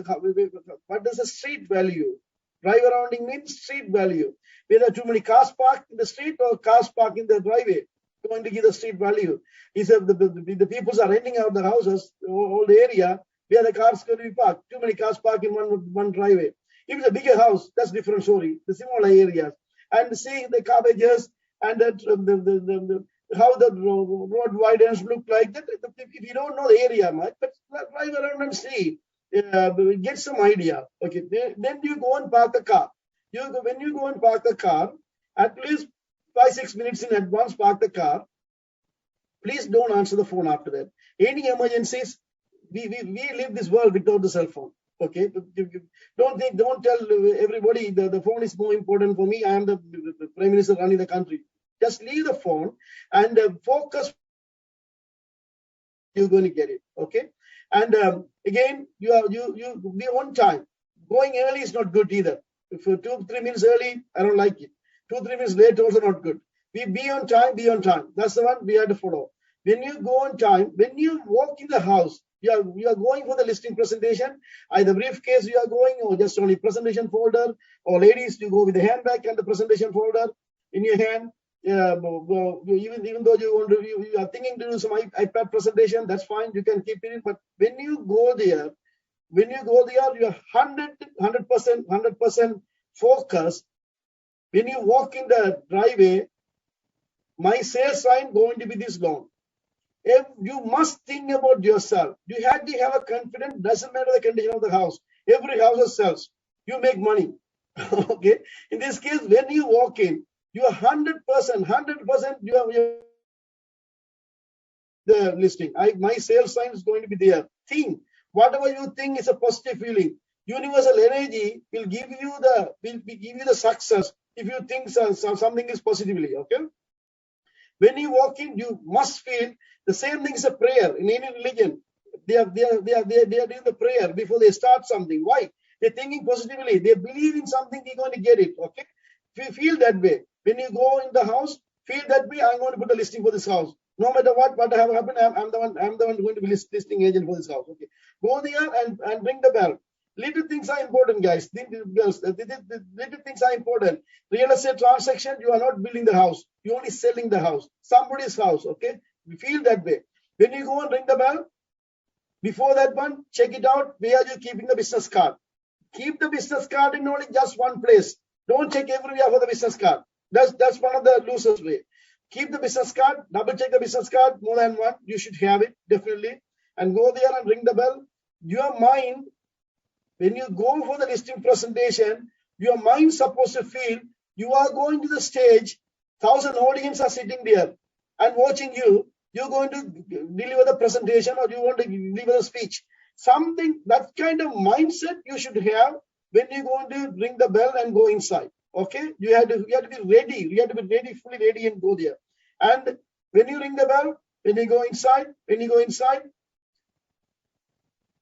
the street value. Drive around means street value. Whether too many cars parked in the street or cars parked in the driveway, going to give the street value. If the people are renting out the houses, all the area where the cars going to be parked. Too many cars parked in one driveway. If it's a bigger house, that's a different story. The smaller areas. And seeing the garbages and that how the road widens look like that. If you don't know the area much, but drive around and see, get some idea. Okay, then you go and park the car. When you go and park the car, at least 5-6 minutes in advance, park the car. Please don't answer the phone after that. Any emergencies, we live this world without the cell phone. Okay, don't tell everybody the phone is more important for me. I am the Prime Minister running the country. Just leave the phone and focus. You're going to get it. Okay. And again, you be on time. Going early is not good either. If you're 2-3 minutes early, I don't like it. 2-3 minutes late also not good. We be on time. That's the one we have to follow. When you go on time, when you walk in the house, you are going for the listing presentation. Either briefcase you are going, or just only presentation folder. Or ladies, you go with the handbag and the presentation folder in your hand. even though you are thinking to do some iPad presentation, that's fine. You can keep it in. But when you go there, you are 100% focused. When you walk in the driveway, my sales line going to be this long. If you must think about yourself. You have to have a confidence. Doesn't matter the condition of the house. Every house sells. You make money. Okay. In this case, when you walk in, you are 100%. You have the listing. My sales sign is going to be there. Think. Whatever you think is a positive feeling. Universal energy will give you the success if you think something is positively. Okay. When you walk in, you must feel the same thing as a prayer in any religion. They are doing the prayer before they start something. Why? They're thinking positively. They believe in something, they're going to get it. Okay. If you feel that way, when you go in the house, feel that way. I'm going to put a listing for this house. No matter what have happened, I'm the one going to be listing agent for this house. Okay. Go there and ring the bell. Little things are important, guys. Little things are important. Real estate transaction, you are not building the house. You're only selling the house. Somebody's house, okay? You feel that way. When you go and ring the bell, before that one, check it out. Where are you keeping the business card? Keep the business card in only just one place. Don't check everywhere for the business card. That's one of the losers way. Keep the business card. Double check the business card. More than one. You should have it, definitely. And go there and ring the bell. Your mind, when you go for the listing presentation, your mind supposed to feel you are going to the stage, 1,000 audience are sitting there and watching you. You're going to deliver the presentation or you want to deliver the speech. Something, that kind of mindset you should have when you're going to ring the bell and go inside. Okay? You have to be ready. You have to be ready, fully ready and go there. And when you ring the bell, when you go inside,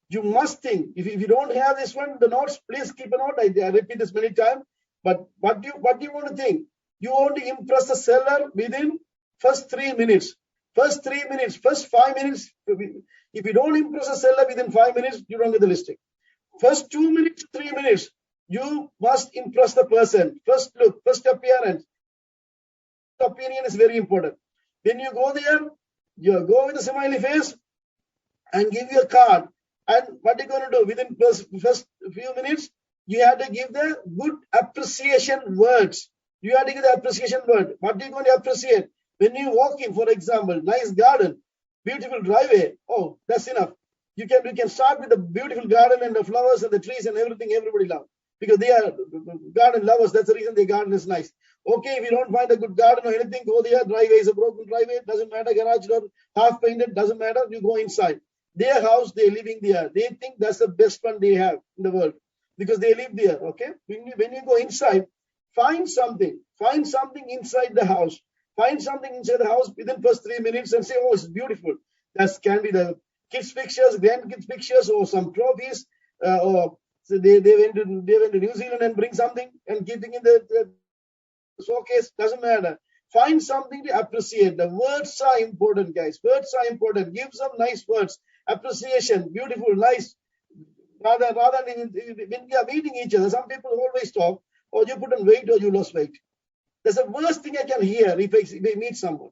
you must think. If you don't have this one, the notes, please keep a note. I repeat this many times. But what do you want to think? You want to impress the seller within first 3 minutes. First 3 minutes, first 5 minutes. If you don't impress the seller within 5 minutes, you don't get the listing. First 2 minutes, 3 minutes, you must impress the person. First look, first appearance. Opinion is very important. When you go there, you go with a smiley face and give you a card. And what are you going to do? Within first few minutes, you have to give the good appreciation words. You have to give the appreciation word. What are you going to appreciate? When you walk in, for example, nice garden, beautiful driveway. Oh, that's enough. You can start with the beautiful garden and the flowers and the trees and everything everybody loves. Because they are garden lovers. That's the reason their garden is nice. Okay, if you don't find a good garden or anything, go there. Driveway is a broken driveway. Doesn't matter. Garage door, half painted. Doesn't matter. You go inside. Their house, they're living there. They think that's the best one they have in the world because they live there. Okay. When you go inside, find something inside the house. Find something inside the house within first 3 minutes and say, oh, it's beautiful. That can be the kids' pictures, grandkids' pictures, or some trophies. Or so they went to New Zealand and bring something and keeping in the showcase. Doesn't matter. Find something to appreciate. The words are important, guys. Words are important. Give some nice words. Appreciation, beautiful, nice. Rather than when we are meeting each other, some people always talk, or you put on weight or you lost weight. That's the worst thing I can hear if I meet someone.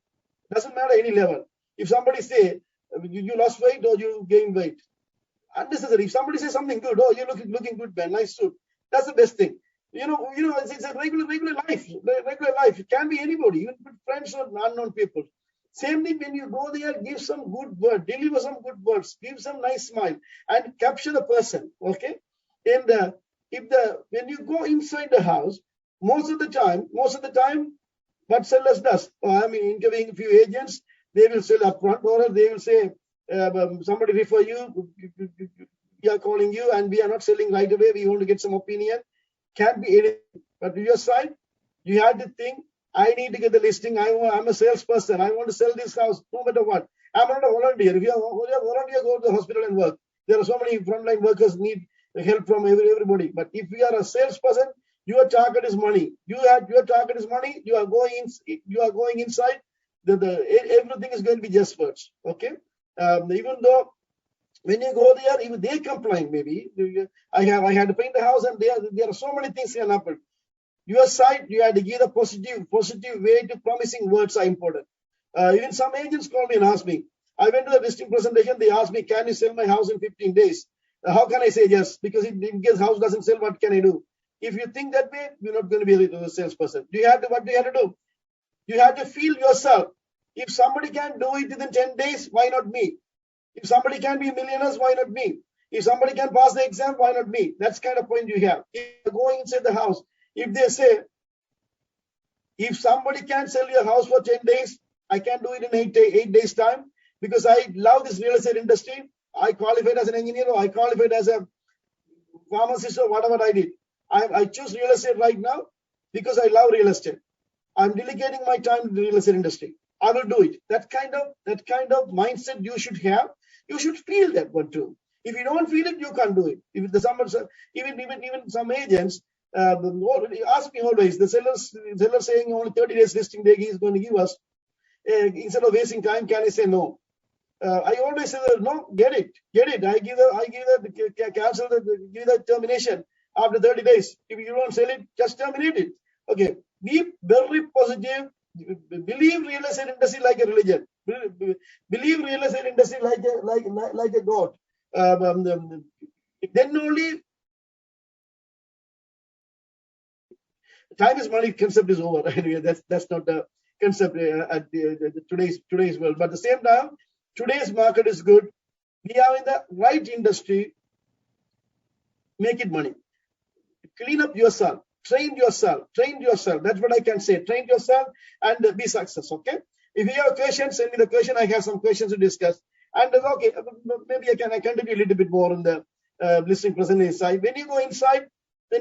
Doesn't matter any level. If somebody say you lost weight or you gained weight, unnecessary. If somebody says something good, oh, you're looking good, man, nice suit. That's the best thing. You know, it's a regular life. Regular life. It can be anybody, even friends or unknown people. Same thing when you go there, give some good word, deliver some good words, give some nice smile, and capture the person. Okay, and when you go inside the house, most of the time, what sellers does, interviewing a few agents, they will sell upfront, or they will say somebody refer you, we are calling you, and we are not selling right away. We want to get some opinion. Can't be anything. But to your side, you have to think. I need to get the listing. I'm a salesperson. I want to sell this house no matter what. I'm not a volunteer. If you're a volunteer, go to the hospital and work. There are so many frontline workers need help from everybody. But if you are a salesperson, your target is money. Your target is money. You are going inside. Everything is going to be just words. Okay. Even though when you go there, even they complain. Maybe I had to paint the house, and there are so many things can happen. Your side, you have to give the positive way to promising words are important. Even some agents call me and ask me. I went to the listing presentation. They asked me, "Can you sell my house in 15 days?" How can I say yes? Because in case house doesn't sell, what can I do? If you think that way, you're not going to be a salesperson. What do you have to do? You have to feel yourself. If somebody can do it within 10 days, why not me? If somebody can be millionaires, why not me? If somebody can pass the exam, why not me? That's kind of point you have. If you're going inside the house, if they say, if somebody can sell your house for 10 days, I can do it in 8 days time because I love this real estate industry. I qualified as an engineer or I qualified as a pharmacist or whatever I did. I choose real estate right now because I love real estate. I'm delegating my time to the real estate industry. I will do it. That kind of mindset you should have. You should feel that one too. If you don't feel it, you can't do it. If the even some agents ask me always, the seller saying only 30 days listing day he is going to give us. Instead of wasting time, can I say no? I always say no. Get it. I give the termination after 30 days. If you don't sell it, just terminate it. Okay. Be very positive. Believe real estate industry like a religion. Believe real estate industry like a god. Then only time is money concept is over. Anyway, that's not the concept at today's world. But at the same time, today's market is good. We are in the right industry. Make it money. Clean up yourself. Train yourself. That's what I can say. Train yourself and be successful. Okay. If you have questions, send me the question. I have some questions to discuss. And okay, maybe I contribute a little bit more on the listing presentation side. When you go inside, the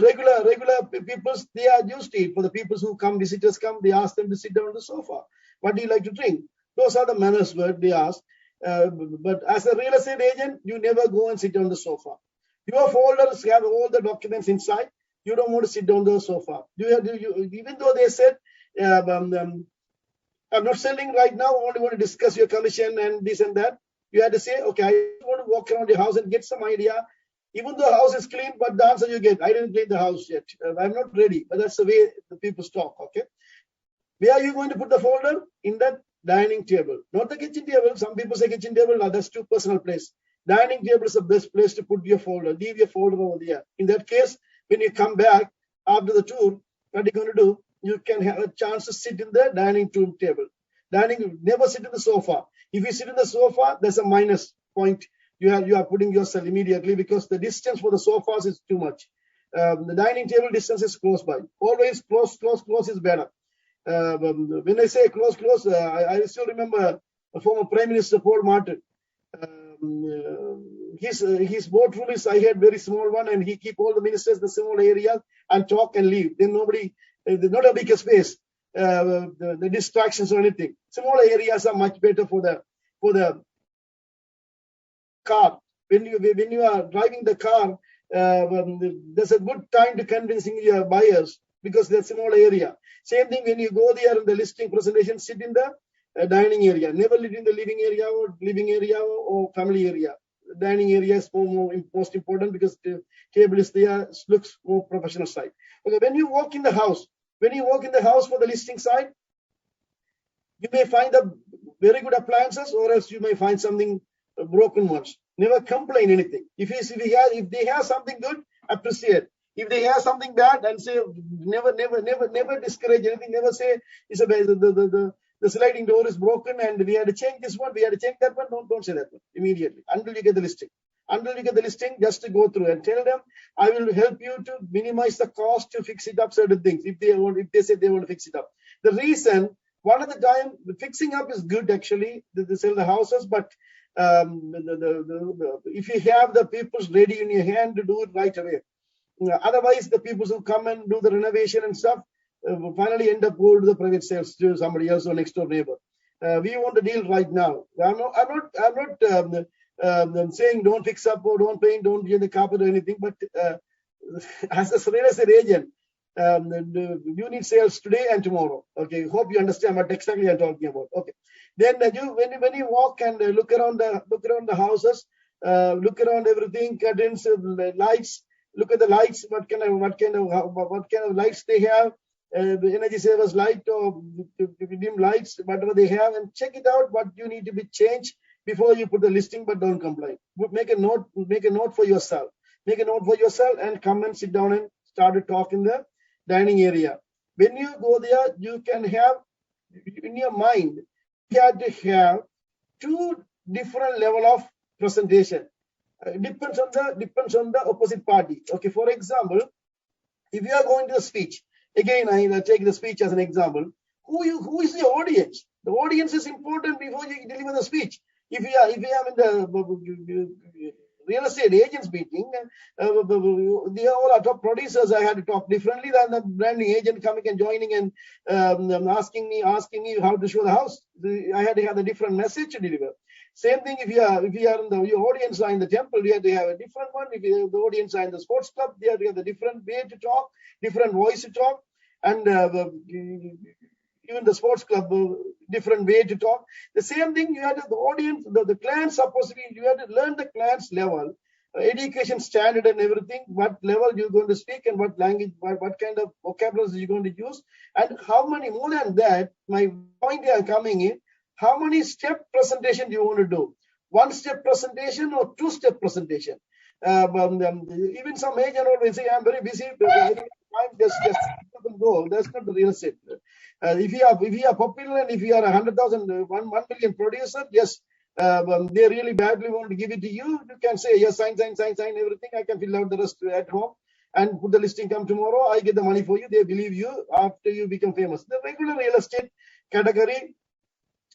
regular people, they are used to it. For the people who come, visitors come, they ask them to sit down on the sofa. What do you like to drink? Those are the manners word they ask. But as a real estate agent, you never go and sit on the sofa. Your folders have all the documents inside. You don't want to sit on the sofa. Even though they said, I'm not selling right now, I only want to discuss your commission and this and that. You had to say, okay, I want to walk around your house and get some idea. Even though the house is clean, but the answer you get, I didn't clean the house yet. I'm not ready. But that's the way the people talk, okay? Where are you going to put the folder? In that dining table, not the kitchen table. Some people say kitchen table, no, that's too personal place. Dining table is the best place to put your folder. Leave your folder over there. In that case, when you come back after the tour, what are you going to do? You can have a chance to sit in the dining room table. Never sit in the sofa. If you sit in the sofa, there's a minus point. You are putting yourself immediately because the distance for the sofas is too much. The dining table distance is close by. Always close is better. When I say close, I still remember the former Prime Minister Paul Martin. His boardroom is, I had very small one, and he keep all the ministers in the small area and talk and leave. Then nobody, not a bigger space, the distractions or anything. Smaller areas are much better for the car. When you are driving the car, there's a good time to convincing your buyers because they're small area. Same thing when you go there in the listing presentation, sit in the dining area. Never live in the living area or family area. Dining area is most important because the table is there, looks more professional side. Okay, when you walk in the house for the listing side, you may find the very good appliances, or else you may find something broken ones. Never complain anything. If they have something good, appreciate. If they have something bad, and say never discourage anything. Never say the sliding door is broken and we had to change this one, we had to change that one. Don't say that one immediately until you get the listing. Until you get the listing, just to go through and tell them, I will help you to minimize the cost to fix it up certain things. If they say they want to fix it up. The reason, one of the time, the fixing up is good actually, they sell the houses, but if you have the people ready in your hand to do it right away. Otherwise, the people who come and do the renovation and stuff finally end up going to the private sales to somebody else or next door neighbor. We want the deal right now. I'm not saying don't fix up or don't paint, don't get the carpet or anything. But as a real estate agent, you need sales today and tomorrow. Okay, hope you understand what exactly I'm talking about. Okay, then when you walk and look around the houses, look around everything, curtains, lights. look at the lights, what kind of lights they have, the energy savers light or dim lights, whatever they have, and check it out what you need to be changed before you put the listing, but don't complain. Make a note for yourself. Make a note for yourself and come and sit down and start to talk in the dining area. When you go there, you can have in your mind, you have to have two different level of presentation. Depends on the opposite party. Okay, for example, if you are going to the speech, again I take the speech as an example. Who is the audience? The audience is important before you deliver the speech. If you are in the real estate agents meeting, they all are top producers. I had to talk differently than the branding agent coming and joining and asking me how to show the house. I had to have a different message to deliver. Same thing if you are in your audience are in the temple, you have to have a different one. If you have the audience are in the sports club, they have to have a different way to talk, different voice to talk, and even the sports club, different way to talk. The same thing, you have the audience, the clients supposed to be, you have to learn the client's level, education standard and everything, what level you're going to speak and what language, what kind of vocabulary you're going to use, and how many, more than that, my point here coming in, how many step presentation do you want to do? One step presentation or two step presentation? Even some agent always say, I'm very busy, just go. That's not the real estate. If you are popular and if you are 100,000, 1 million producer, yes, they really badly want to give it to you. You can say, yes, sign everything. I can fill out the rest at home and put the listing, come tomorrow. I get the money for you. They believe you after you become famous. The regular real estate category,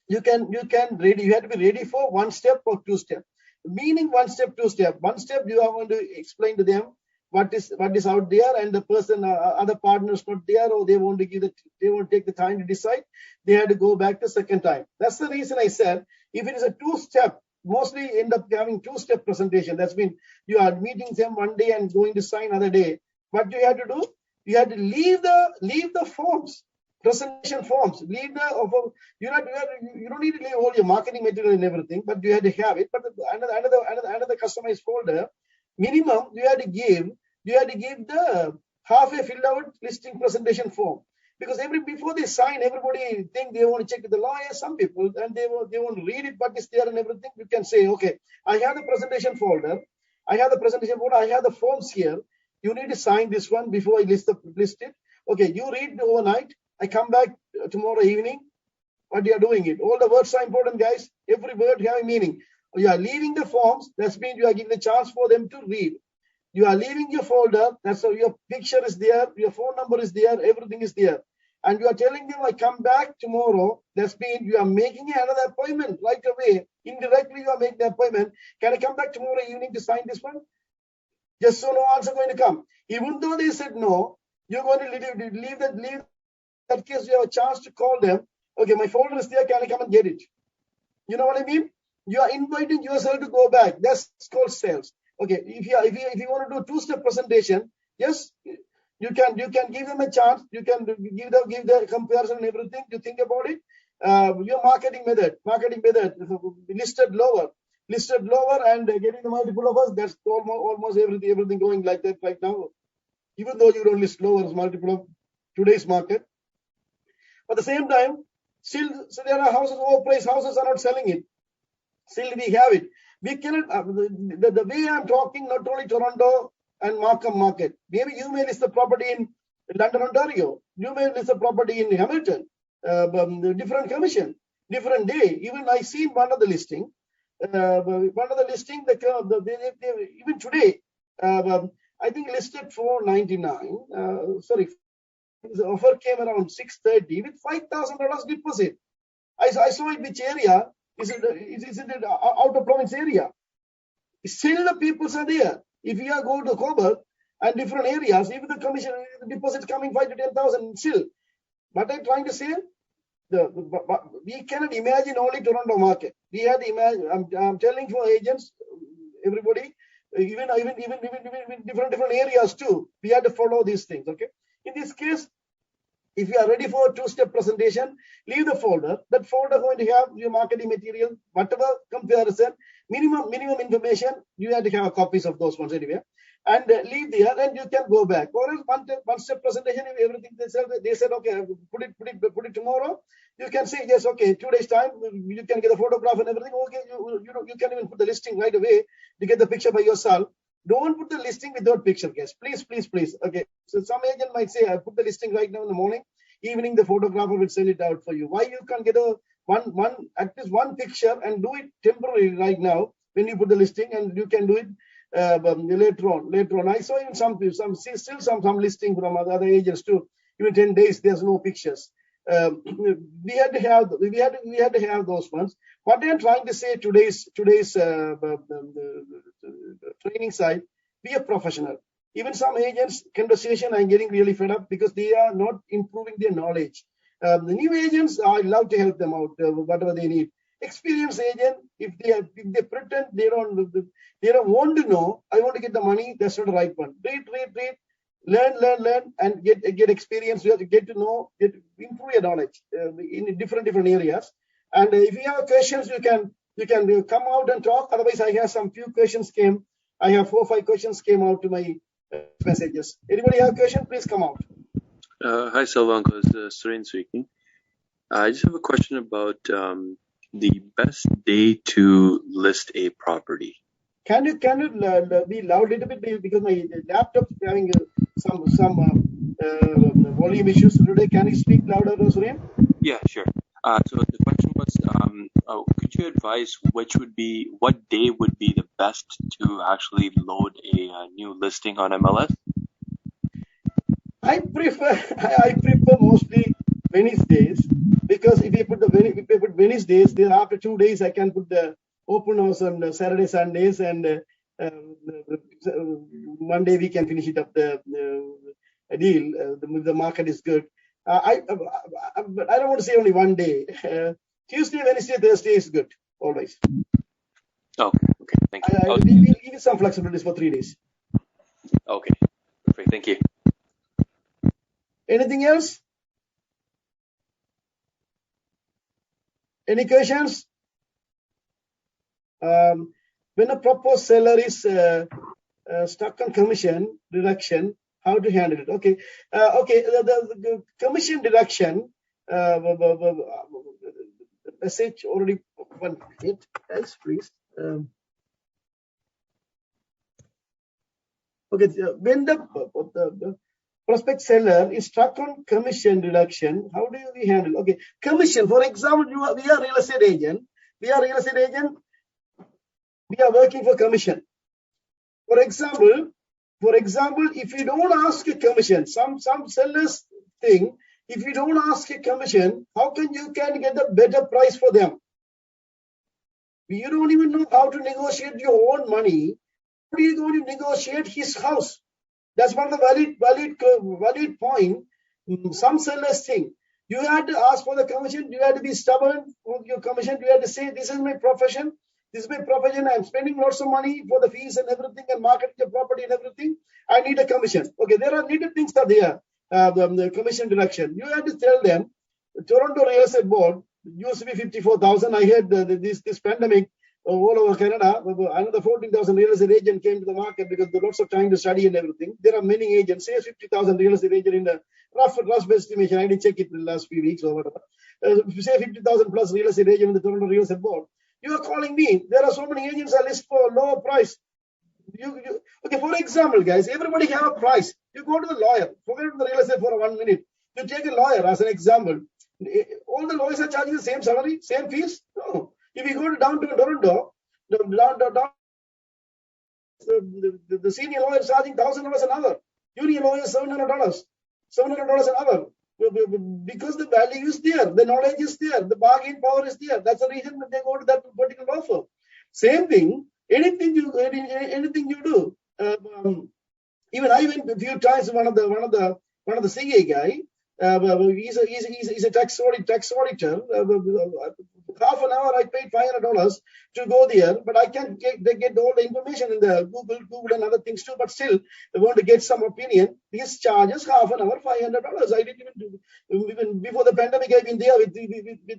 you have to be ready for one step or two step. Meaning one step, two step. One step you are going to explain to them what is out there, and the person, other partners not there, or they won't take the time to decide. They had to go back the second time. That's the reason I said if it is a two-step, mostly end up having two-step presentation. That's mean you are meeting them one day and going to sign other day. What you have to do? You have to leave the forms. Presentation forms. You don't need to leave all your marketing material and everything, but you have to have it. But another customized folder, minimum you have to give the halfway filled out listing presentation form, because before they sign, everybody think they want to check with the lawyer. Some people and they want to read it, what is there and everything. You can say, okay, I have the presentation folder, I have the forms here. You need to sign this one before I list it. Okay, you read overnight. I come back tomorrow evening. What you are doing it? All the words are important, guys. Every word have a meaning. You are leaving the forms. That means you are giving the chance for them to read. You are leaving your folder. That's how your picture is there. Your phone number is there. Everything is there. And you are telling them, I come back tomorrow. That means you are making another appointment right away. Indirectly, you are making the appointment. Can I come back tomorrow evening to sign this one? Just so no answer going to come. Even though they said no, you're going to leave that case. You have a chance to call them. Okay, my folder is there. Can I come and get it? You know what I mean? You are inviting yourself to go back. That's called sales. Okay, if you want to do two-step presentation, yes, you can give them a chance. You can give the comparison and everything to think about it. Your marketing method listed lower, and getting the multiple of us. That's almost everything going like that right now. Even though you don't list lower as multiple of today's market, but at the same time, still there are houses, overpriced houses are not selling it. Still we have it. We cannot, the way I'm talking, not only Toronto and Markham market. Maybe you may list the property in London, Ontario. You may list the property in Hamilton. Different commission, different day. Even I seen one of the listing. Even today, I think listed for 99. The offer came around 630 with $5,000 deposit. I saw it which area. Is it out of province area? Still the people are there. If you are going to Coburg and different areas, even the commission the deposit coming 5 to 10,000 still. But I'm trying to say, we cannot imagine only Toronto market. We had to imagine. I'm telling for agents, everybody, even different areas too. We had to follow these things. Okay. In this case, If you are ready for a two-step presentation, leave the folder. That folder going to have your marketing material, whatever comparison, minimum information. You have to have copies of those ones anyway, and leave there, and you can go back. Or else one-step presentation, if everything they said okay, put it tomorrow. You can say yes, okay, 2 days time. You can get a photograph and everything. Okay, you can even put the listing right away to get the picture by yourself. Don't put the listing without picture, guys. Please. Okay. So some agent might say, I put the listing right now in the morning. Evening, the photographer will send it out for you. Why you can't get at least one picture and do it temporarily right now when you put the listing, and you can do it later on. I saw even some listing from other agents too. Even 10 days, there's no pictures. We had to have those ones. What I'm trying to say today's training side, be a professional. Even some agents conversation, I'm getting really fed up because they are not improving their knowledge. The new agents, I love to help them out, whatever they need. Experienced agent, if they pretend they don't want to know, I want to get the money, that's not the right one. Read, learn, and get experience. You have to get to know, improve your knowledge in different areas. And if you have questions, you can come out and talk. Otherwise, I have some few questions came. I have 4 or 5 questions came out to my messages. Anybody have a question? Please come out. Hi, Selvanko. It's Suren speaking. I just have a question about the best day to list a property. Can you be loud a little bit because my laptop is having some volume issues today. Can you speak louder, Suren? Yeah, sure. So the question was, could you advise what day would be the best to actually load a new listing on MLS? I prefer mostly Wednesdays, because if you put Wednesdays, then after 2 days I can put the open house on Saturday, Sundays, and Monday we can finish it up the deal. The market is good. But I don't want to say only one day. Tuesday, Wednesday, Thursday is good always. Okay, thank you. We'll give you some flexibilities for 3 days. Okay, perfect. Thank you. Anything else? Any questions? When a proposed seller is stuck on commission reduction, how to handle it? Okay. The commission deduction, message already one hit. Else, please. Okay. When the prospect seller is stuck on commission reduction, how do we handle? Okay. Commission. For example, we are real estate agent. We are working for commission. For example, if you don't ask a commission, some sellers think if you don't ask a commission, how can you get a better price for them? You don't even know how to negotiate your own money. How are you going to negotiate his house? That's one of the valid point. Some sellers think you had to ask for the commission. You had to be stubborn with your commission. You had to say, this is my profession. I'm spending lots of money for the fees and everything and marketing the property and everything. I need a commission. Okay, there are needed things are there. The commission deduction. You have to tell them, Toronto Real Estate Board used to be 54,000. I heard this pandemic all over Canada, another 14,000 real estate agent came to the market because there lots of time to study and everything. There are many agents. Say 50,000 real estate agent in the rough estimation. I didn't check it in the last few weeks or whatever. Say 50,000 plus real estate agent in the Toronto Real Estate Board. You are calling me. There are so many agents are list for lower price. Okay, for example, guys, everybody have a price. You go to the lawyer. Forget the real estate for 1 minute. You take a lawyer as an example. All the lawyers are charging the same salary, same fees? No. If you go down to Toronto, the senior lawyer is charging $1,000 an hour. Junior lawyer is $700 an hour. Because the value is there, the knowledge is there, the bargain power is there. That's the reason that they go to that particular law firm. Same thing. Anything you do. Even I went a few times. One of the CA guy. He's a tax auditor half an hour I paid $500 to go there, but I can get all the information in the Google and other things too. But still, I want to get some opinion. This charges half an hour $500. I didn't even before the pandemic. I've been there with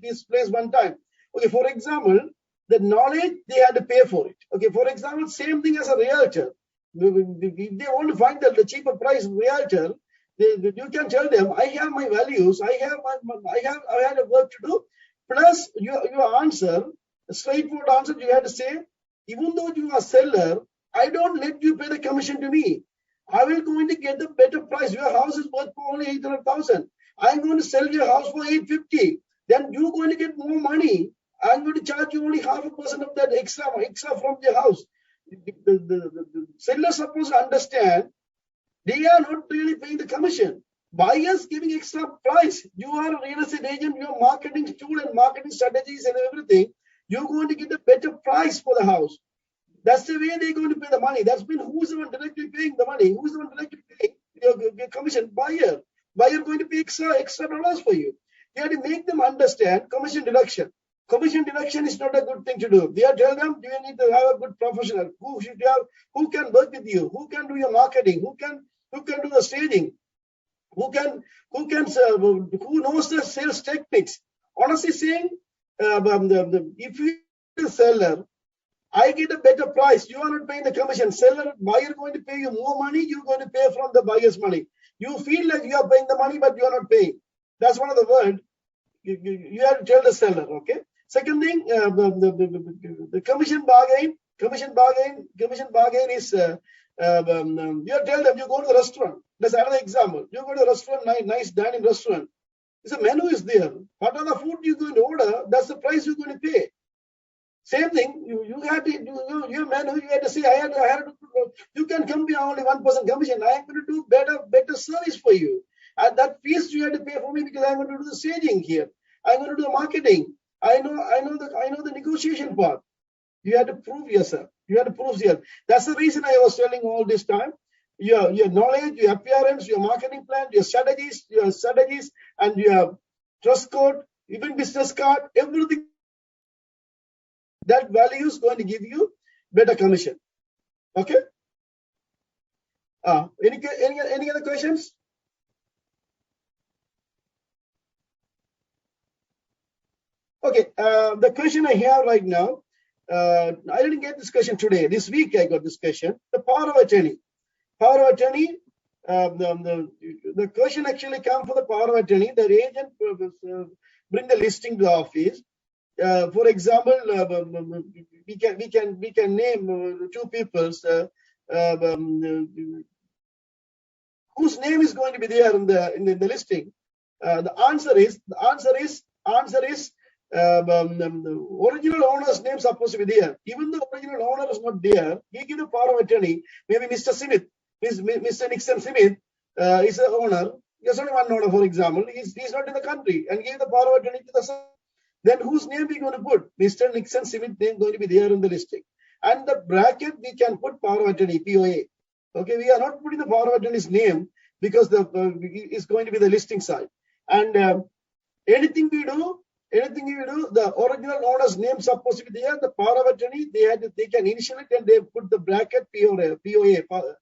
this place one time. Okay, for example, the knowledge they had to pay for it. Okay, for example, same thing as a realtor. If they want to find the cheaper price realtor, you can tell them, I have my values, I had a work to do. Plus your answer, a straightforward answer, you had to say, even though you are a seller, I don't let you pay the commission to me. I will going to get the better price. Your house is worth for only 800,000. I'm going to sell your house for 850. Then you're going to get more money. I'm going to charge you only 0.5% of that extra from your house. The seller supposed to understand they are not really paying the commission. Buyers giving extra price. You are a real estate agent, your marketing tool and marketing strategies and everything. You're going to get a better price for the house. That's the way they're going to pay the money. That's been who's the one directly paying the money? Who's the one directly paying your commission? Buyer. Buyer going to pay extra dollars for you. You have to make them understand commission deduction. Commission deduction is not a good thing to do. They are telling them you need to have a good professional who can work with you, who can do your marketing, who can do the staging, who knows the sales techniques. Honestly saying, if you are a seller, I get a better price. You are not paying the commission. Buyer going to pay you more money. You're going to pay from the buyer's money. You feel like you are paying the money, but you are not paying. That's one of the words. You have to tell the seller, okay? Second thing, the commission bargain. Commission bargain is you tell them you go to the restaurant. That's another example. You go to a restaurant, nice dining restaurant. The menu is there. What are the food you're going to order? That's the price you're going to pay. Same thing. You had to your menu. You had to say you can come here only 1% commission. I am going to do better service for you. And that fees you had to pay for me because I'm going to do the staging here. I'm going to do the marketing. I know the negotiation part. You have to prove yourself. That's the reason I was telling all this time. Your knowledge, your appearance, your marketing plan, your strategies, and your trust code, even business card, everything. That value is going to give you better commission. Okay. Any other questions? Okay. The question I have right now. I didn't get this question today. This week I got this question. The power of attorney. Power of attorney. The question actually comes for the power of attorney. The agent bring the listing to the office. For example, we can name two people whose name is going to be there in the listing. The answer is the original owner's name is supposed to be there. Even though the original owner is not there, we give the power of attorney. Maybe Mr. Smith, Mr. Nixon Smith is the owner. There's only one owner, for example. He's not in the country, and give the power of attorney to the son. Then whose name we going to put? Mr. Nixon Smith name going to be there in the listing. And the bracket we can put power of attorney, POA. Okay, we are not putting the power of attorney's name because it's going to be the listing side. And anything we do, the original owner's name supposed to be there. The power of attorney, they can initial it and they put the bracket POA, power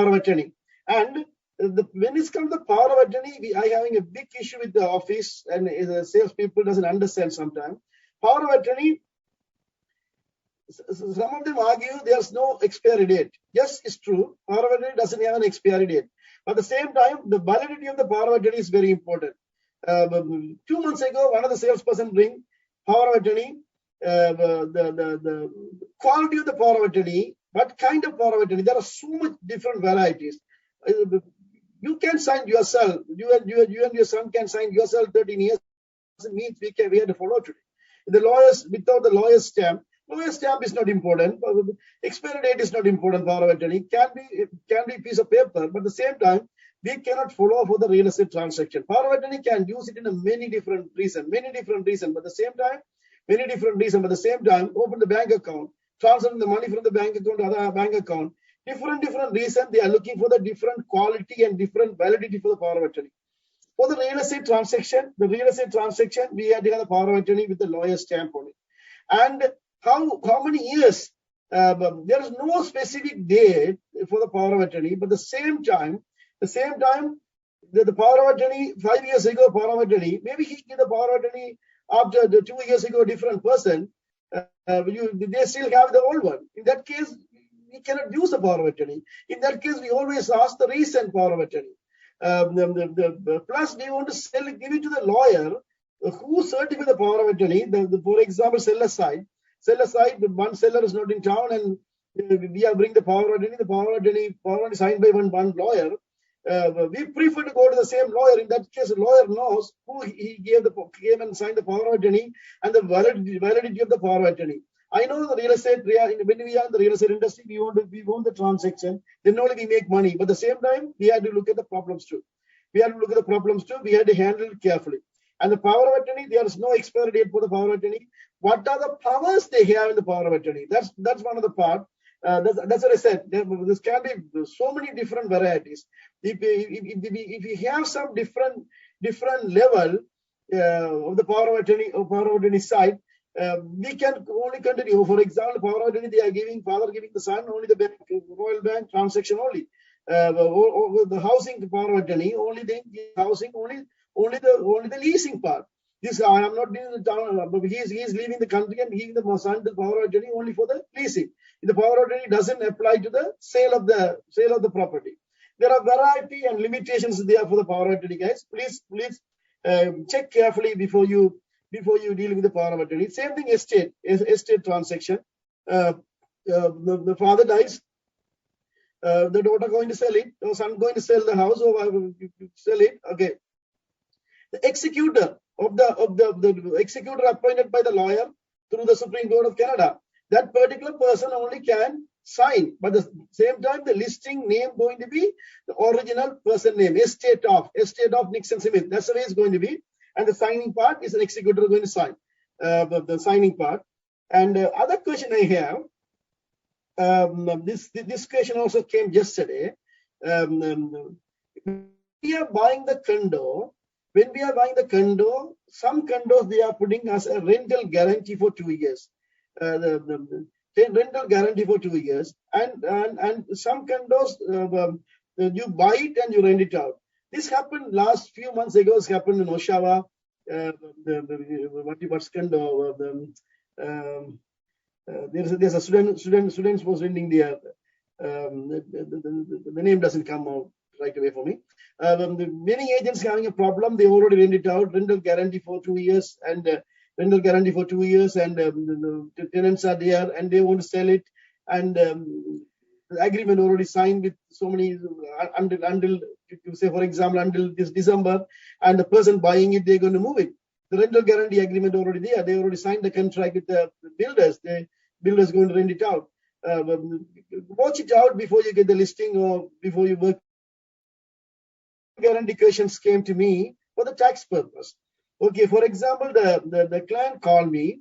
of attorney. And when it comes to power of attorney, I having a big issue with the office, and the salespeople doesn't understand sometimes. Power of attorney, some of them argue there's no expiry date. Yes, it's true. Power of attorney doesn't have an expiry date. But at the same time, the validity of the power of attorney is very important. 2 months ago, one of the salesperson bring power of attorney, the quality of the power of attorney, what kind of power of attorney. There are so much different varieties. You can sign yourself. You and your son can sign yourself 13 years. Doesn't mean we have to follow today. The lawyers, without the lawyer's stamp is not important. Expiry date is not important. Power of attorney can be piece of paper, but at the same time, we cannot follow for the real estate transaction. Power of attorney can use it in a many different reasons, but at the same time, open the bank account, transfer the money from the bank account to other bank account. Different reasons they are looking for the different quality and different validity for the power of attorney. For the real estate transaction, we had to have the power of attorney with the lawyer stamp on it. And how many years? There is no specific date for the power of attorney, but the same time, the power of attorney 5 years ago, power of attorney, maybe he gave the power of attorney after the 2 years ago, a different person. They still have the old one. In that case, we cannot use the power of attorney. In that case, we always ask the recent power of attorney. Plus, we want to give it to the lawyer who certified the power of attorney. For example, seller side, one seller is not in town, and we are bringing the power of attorney. The power of attorney signed by one lawyer. We prefer to go to the same lawyer. In that case, the lawyer knows who he gave and signed the power of attorney and the validity of the power of attorney. I know the real estate, when we are in the real estate industry, we want the transaction, then only we make money. But at the same time, we had to look at the problems too. We had to handle it carefully. And the power of attorney, there is no expiry date for the power of attorney. What are the powers they have in the power of attorney? That's one of the part. That's what I said. This can be so many different varieties. If we have some different level of the power of attorney side, we can only continue. For example, power of attorney, they are father giving the son, only the bank, royal bank transaction only. The housing power of attorney, only the housing, only the leasing part. This I am not in the town, but he is leaving the country and giving the son the power of attorney only for the leasing. The power of attorney doesn't apply to the sale of the property. There are variety and limitations there for the power of attorney, guys. Please check carefully before you deal with the power of attorney. Same thing, estate transaction. The father dies. The daughter going to sell it, or son going to sell the house, or sell it. Okay. The executor the executor appointed by the lawyer through the Supreme Court of Canada. That particular person only can sign, but at the same time, the listing name going to be the original person name, estate of Nixon Smith. That's the way it's going to be. And the signing part is an executor going to sign the signing part. And other question I have, this question also came yesterday. When we are buying the condo, some condos they are putting as a rental guarantee for 2 years. The rental guarantee for 2 years, and some condos you buy it and you rent it out. This happened last few months ago. It's happened in Oshawa. What's condo? There's a students was renting there. The name doesn't come out right away for me. Many agents having a problem. They already rent it out. Rental guarantee for 2 years and. The tenants are there and they want to sell it, and the agreement already signed with so many until say, for example, until this December, and the person buying it, they're going to move it. The rental guarantee agreement already there. They already signed the contract with the builders. The builders going to rent it out. Watch it out before you get the listing or before you work. Guarantee questions came to me for the tax purpose. Okay, for example, the client called me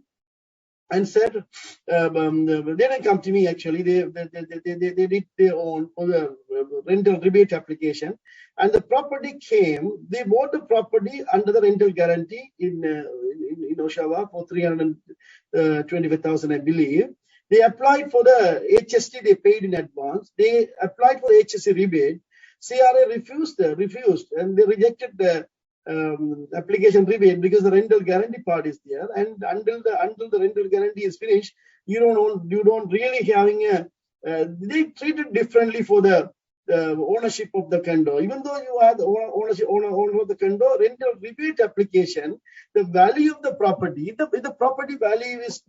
and said, they didn't come to me actually. They did their own rental rebate application, and the property came. They bought the property under the rental guarantee in Oshawa for 325,000, I believe. They applied for the HST. They paid in advance. They applied for the HST rebate. CRA refused, and they rejected the application rebate because the rental guarantee part is there, and until the rental guarantee is finished, you don't really having a. They treat it differently for the ownership of the condo. Even though you are the owner of the condo, rental rebate application, the value of the property, the property value is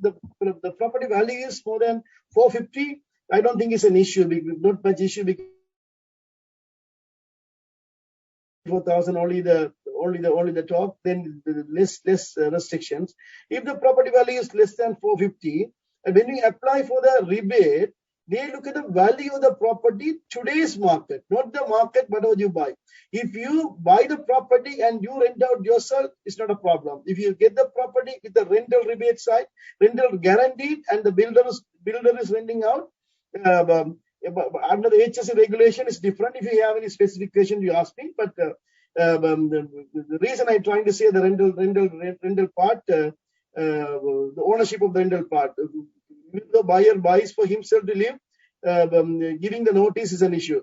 more than 450. I don't think it's an issue. Not much issue because 4,000 only the top, then less restrictions. If the property value is less than 450, and when you apply for the rebate, they look at the value of the property, today's market, not the market, but what you buy. If you buy the property and you rent out yourself, it's not a problem. If you get the property with the rental rebate side, rental guaranteed, and the builder is renting out, under the HSE regulation is different. If you have any specific question, you ask me. But The reason I'm trying to say the rental part, the ownership of the rental part. If the buyer buys for himself to live, giving the notice is an issue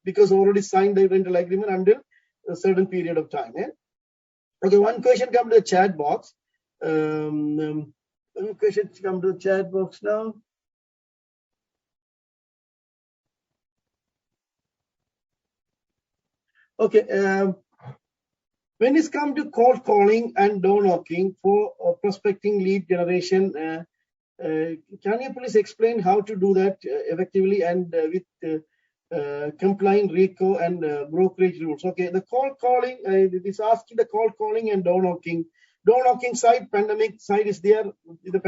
because already signed the rental agreement until a certain period of time. Okay, one question come to the chat box. One question come to the chat box now. Okay, when it's come to cold calling and door knocking for prospecting lead generation, can you please explain how to do that effectively and with complying RICO and brokerage rules? Okay, the cold calling, it is asking the cold calling and door knocking. Door knocking side, pandemic side is there. The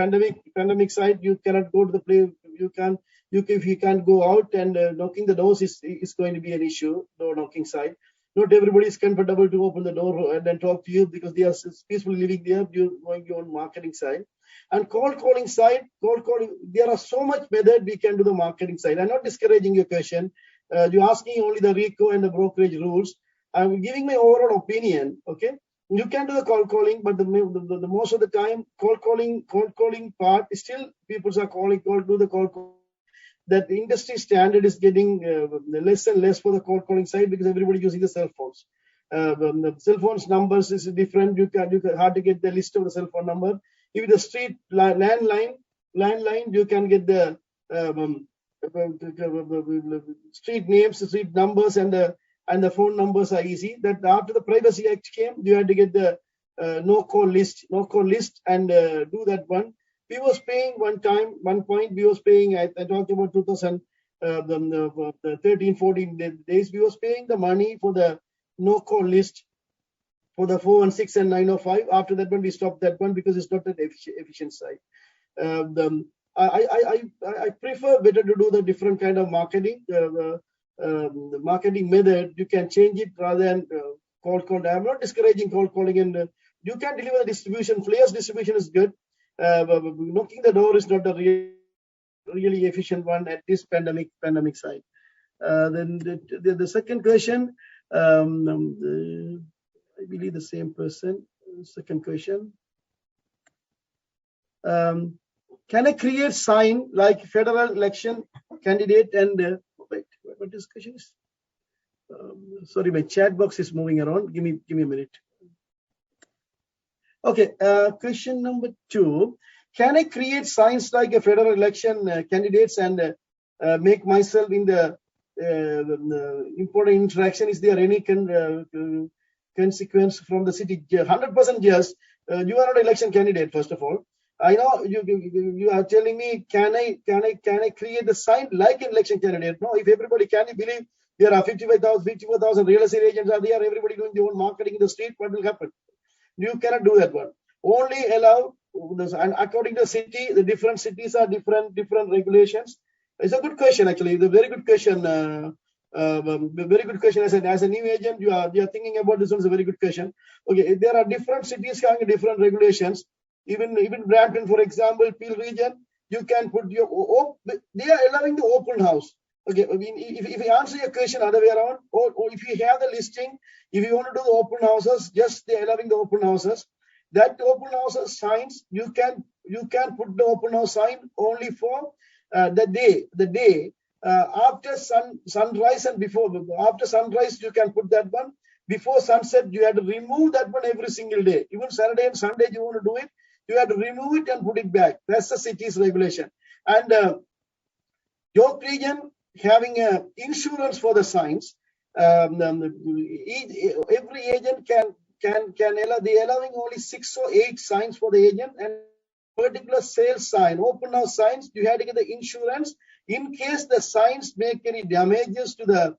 pandemic side, you cannot go to the place. If you can't go out, and knocking the doors is going to be an issue. Door knocking side. Not everybody is comfortable to open the door and then talk to you because they are peacefully living there. You're going your own marketing side. And cold calling side, there are so much method we can do the marketing side. I'm not discouraging your question. You're asking only the RICO and the brokerage rules. I'm giving my overall opinion. Okay, you can do the cold calling, but the most of the time, cold calling part is still people are do the cold calling. That the industry standard is getting less and less for the cold calling side because everybody using the cell phones. The cell phones numbers is different. You can hard to get the list of the cell phone number. If the street landline, you can get the street names, street numbers, and the phone numbers are easy. That after the Privacy Act came, you had to get the no call list, and do that one. We was paying one point. We was paying. I talked about 2013, 14 days. We was paying the money for the no call list for the 416 and 905. After that one, we stopped that one because it's not that efficient side. I prefer better to do the different kind of marketing. The marketing method, you can change it rather than cold call. I'm not discouraging cold calling, and you can deliver the distribution. Flyers distribution is good. Knocking the door is not a really efficient one at this pandemic side. Then the second question, I believe the same person. Second question. Can I create sign like federal election candidate and wait, what this question is? Sorry, my chat box is moving around. Give me a minute. Okay, question number 2. Can I create signs like a federal election candidates and make myself in the important interaction? Is there any consequence from the city? 100% yes. You are not an election candidate, first of all. I know you are telling me, can I create the sign like an election candidate? No, if everybody can, you believe there are 54,000 real estate agents are there, everybody doing their own marketing in the street, what will happen? You cannot do that one. Only allow, and according to the city, the different cities are different regulations. It's a good question, actually. It's a very good question. Very good question. As a new agent, you are thinking about this one is a very good question. Okay, there are different cities having different regulations. Even Brampton, for example, Peel region, you can put your. They are allowing the open house. Okay, I mean, if you answer your question other way around, or if you have the listing, if you want to do the open houses, just they're allowing the open houses. That open houses signs, you can put the open house sign only for the day after sunrise and before. After sunrise, you can put that one. Before sunset, you have to remove that one every single day. Even Saturday and Sunday, you want to do it, you have to remove it and put it back. That's the city's regulation. And York region having insurance for the signs. Every agent can allow. They allowing only 6 or 8 signs for the agent, and particular sales sign, open house signs. You have to get the insurance in case the signs make any damages to the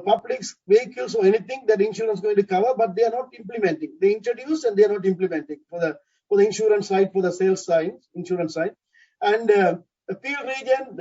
public's vehicles or anything. That insurance is going to cover, but they are not implementing. They introduce and they are not implementing for the insurance side, for the sales side, insurance side. And the Peel region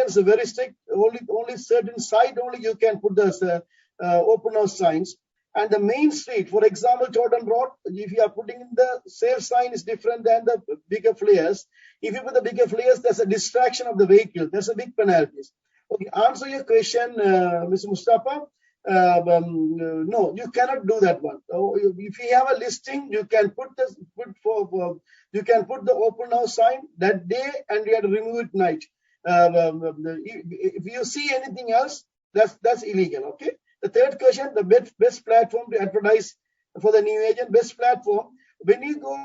is very strict. Only certain side only you can put the open house signs. And the main street, for example, Jordan Road, if you are putting in the sales sign is different than the bigger flares. If you put the bigger flares, there's a distraction of the vehicle. There's a big penalties. Okay, answer your question, Mr. Mustafa. No, you cannot do that one. If you have a listing, you can put you can put the open house sign that day, and you have to remove it night. If you see anything else, that's illegal. Okay. The third question: the best platform to advertise for the new agent. Best platform when you go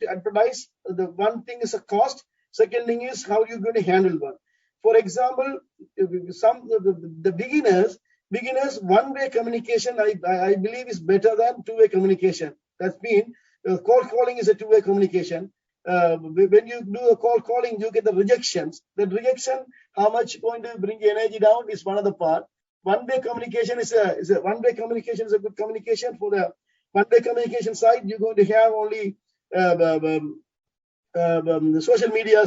to advertise. The one thing is a cost. Second thing is how you're going to handle one. For example, the beginners one-way communication I believe is better than two-way communication. That's mean call calling is a two-way communication. When you do a call calling, you get the rejections. The rejection, how much going to bring energy down is one of the part. One-way communication is a one-way communication is a good communication. For the one-way communication side, you're going to have only the social media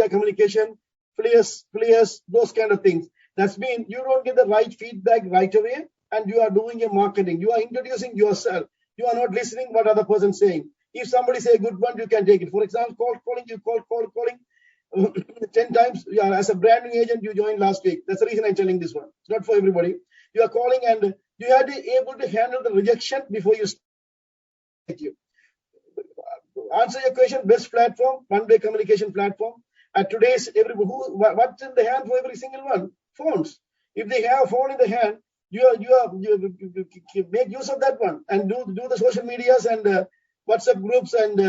communication, flyers, those kind of things. That's mean you don't get the right feedback right away, and you are doing your marketing. You are introducing yourself. You are not listening what other person saying. If somebody say a good one, you can take it. For example, calling 10 times. Yeah, as a brand new agent, you joined last week. That's the reason I'm telling this one. It's not for everybody. You are calling, and you have to be able to handle the rejection before you start. Answer your question. Best platform, one-way communication platform. At today's what's in the hand for every single one? Phones. If they have a phone in the hand, you make use of that one and do the social medias and WhatsApp groups and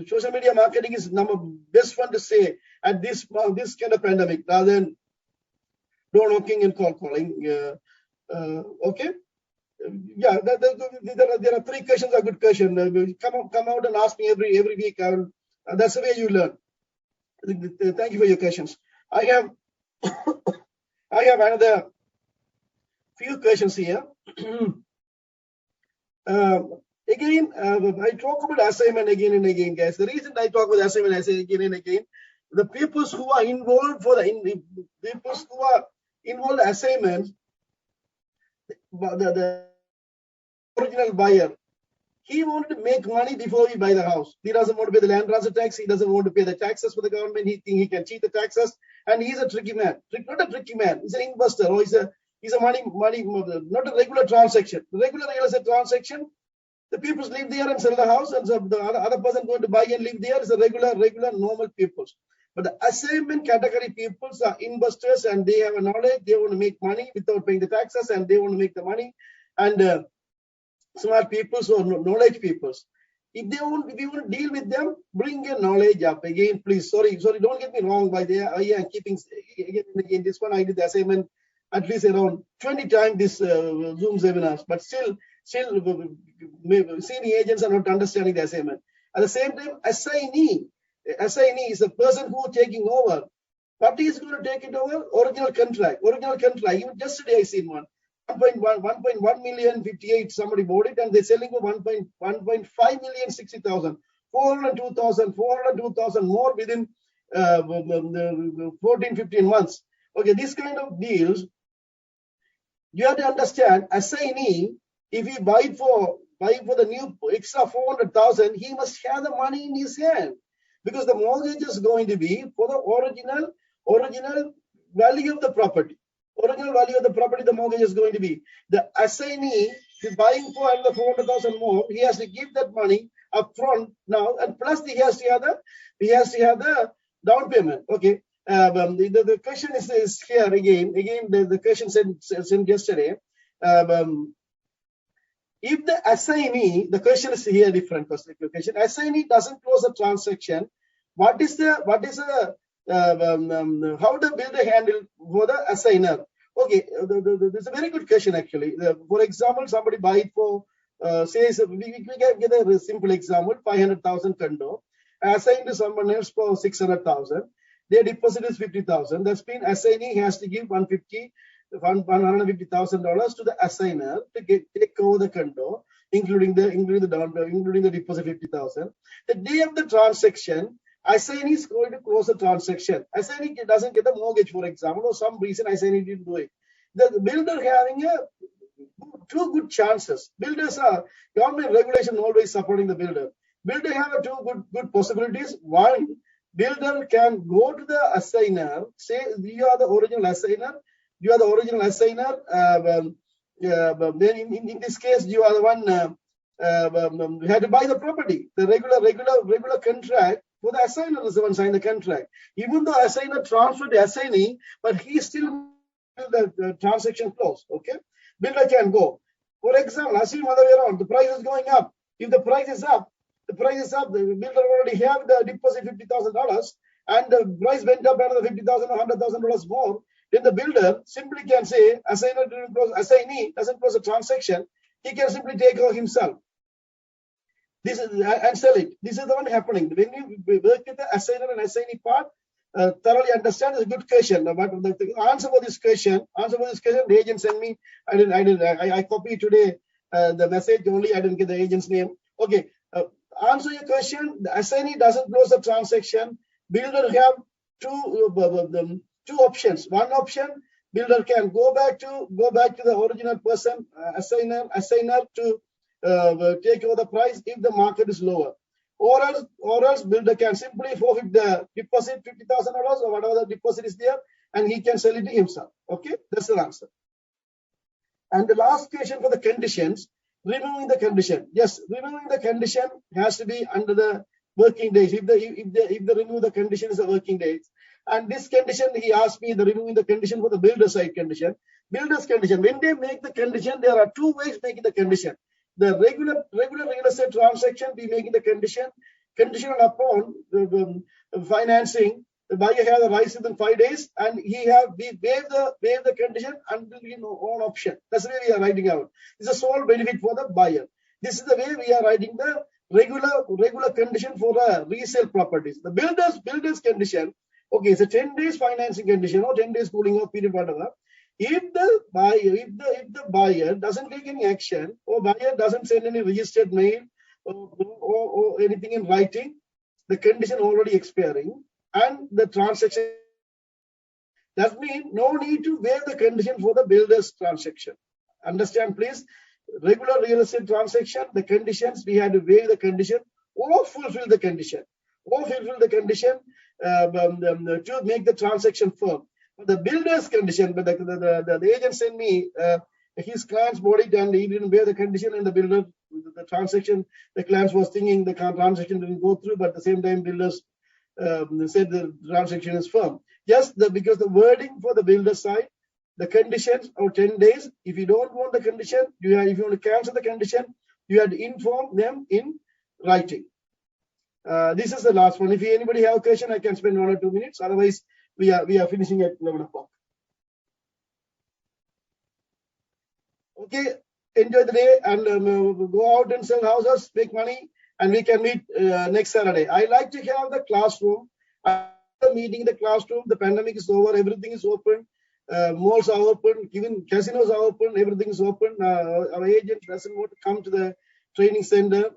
social media marketing is best one to say at this kind of pandemic rather than door knocking and call calling. Okay. Yeah, there are three questions. A good question. Come out and ask me every week. That's the way you learn. Thank you for your questions. I have another few questions here. Again, I talk about assignment again and again, guys. The reason I talk about assignment, I say again and again, the people who are involved assignments, the original buyer, he wanted to make money before he buy the house. He doesn't want to pay the land transfer tax. He doesn't want to pay the taxes for the government. He thinks he can cheat the taxes, and he's a tricky man. Not a tricky man. He's an investor, or he's a money, not a regular transaction. The regular real estate transaction, the people live there and sell the house, and so the other person going to buy and live there is a regular, normal people. But the assignment category people are investors, and they have a knowledge. They want to make money without paying the taxes, and they want to make the money. And smart people or knowledge people. If you want to deal with them, bring your knowledge up. Again, please, sorry, don't get me wrong. By the I am keeping again this one. I did the assignment at least around 20 times this Zoom seminars, but still senior agents are not understanding the assignment. At the same time, assignee is a person who is taking over. What is going to take it over? Original contract. Even yesterday I seen one. 1.1 million 58. Somebody bought it, and they're selling for 1.5 million 60,000. 402,000 more within 14-15 months. Okay, this kind of deals, you have to understand. Assignee, if he buy for the new extra 400,000, he must have the money in his hand, because the mortgage is going to be for the original value of the property. Original value of the property, the mortgage is going to be. The assignee is buying for another 400,000 more. He has to give that money up front now, and plus he has to have the down payment. Okay. The question is here again. The question sent yesterday. If the assignee, the question is here different question. Assignee doesn't close a transaction. What is how the builder handle for the assigner? Okay, this is a very good question actually. For example, somebody buy it for says we can get a simple example: 500,000 condo assigned to someone else for 600,000. Their deposit is 50,000. That's been assignee has to give $150,000 to the assigner to take over the condo, including the deposit 50,000. The day of the transaction, assignee is going to close the transaction. Assignee doesn't get the mortgage, for example, or some reason assignee didn't do it. The builder having two good chances. Builders are government regulation always supporting the builder. Builder have two good possibilities. One, builder can go to the assigner, say you are the original assigner. you are the original assigner. Then in this case, you are the one you had to buy the property. The regular contract for the assigner is the one sign the contract. Even though assigner transferred to assignee, but he still the transaction close. Okay, builder can go. For example, assume other way around. The price is going up. If the price is up, the builder already have the deposit $50,000, and the price went up another $50,000 or $100,000 more. Then the builder simply can say, assignee doesn't close a transaction. He can simply take over himself. This is and sell it. This is the one happening. When you work with the assigner and assignee part, thoroughly understand, is a good question. But the answer for this question, the agent sent me. I copied today the message only. I didn't get the agent's name. Okay. Answer your question. The assignee doesn't close the transaction. Builder have two options. One option, builder can go back to the original person, assigner to take over the price if the market is lower. Or else builder can simply forfeit the deposit, $50,000 or whatever the deposit is there, and he can sell it to himself. Okay, that's the answer. And the last question for the conditions, removing the condition. Yes, removing the condition has to be under the working days. If the remove the condition is a working days. And this condition, he asked me the removing the condition for the builder side condition. Builder's condition, when they make the condition, there are two ways making the condition. The regular real estate transaction, we making the conditional upon the financing. The buyer has the rights within 5 days, and we waive the condition until own option. That's the way we are writing out. It's a sole benefit for the buyer. This is the way we are writing the regular condition for the resale properties. The builder's condition. Okay, it's a 10 days financing condition or 10 days cooling off period, whatever. If the buyer doesn't take any action, or buyer doesn't send any registered mail or anything in writing, the condition already expiring and the transaction. That means no need to waive the condition for the builder's transaction. Understand, please? Regular real estate transaction, the conditions, we had to waive the condition or fulfill the condition. To make the transaction firm. But the builder's condition, but the agent sent me his client's bought it and he didn't bear the condition, and the builder, the transaction, the client was thinking the transaction didn't go through, but at the same time builders said the transaction is firm. Just because the wording for the builder side, the conditions are 10 days. If you don't want the condition, if you want to cancel the condition, you have to inform them in writing. This is the last one. If anybody have a question, I can spend 1 or 2 minutes. Otherwise, we are finishing at 11 o'clock. Okay, enjoy the day and go out and sell houses, make money, and we can meet next Saturday. I like to have the classroom. Meeting in the classroom. The pandemic is over. Everything is open. Malls are open. Even casinos are open. Everything is open. Our agent doesn't want to come to the training center.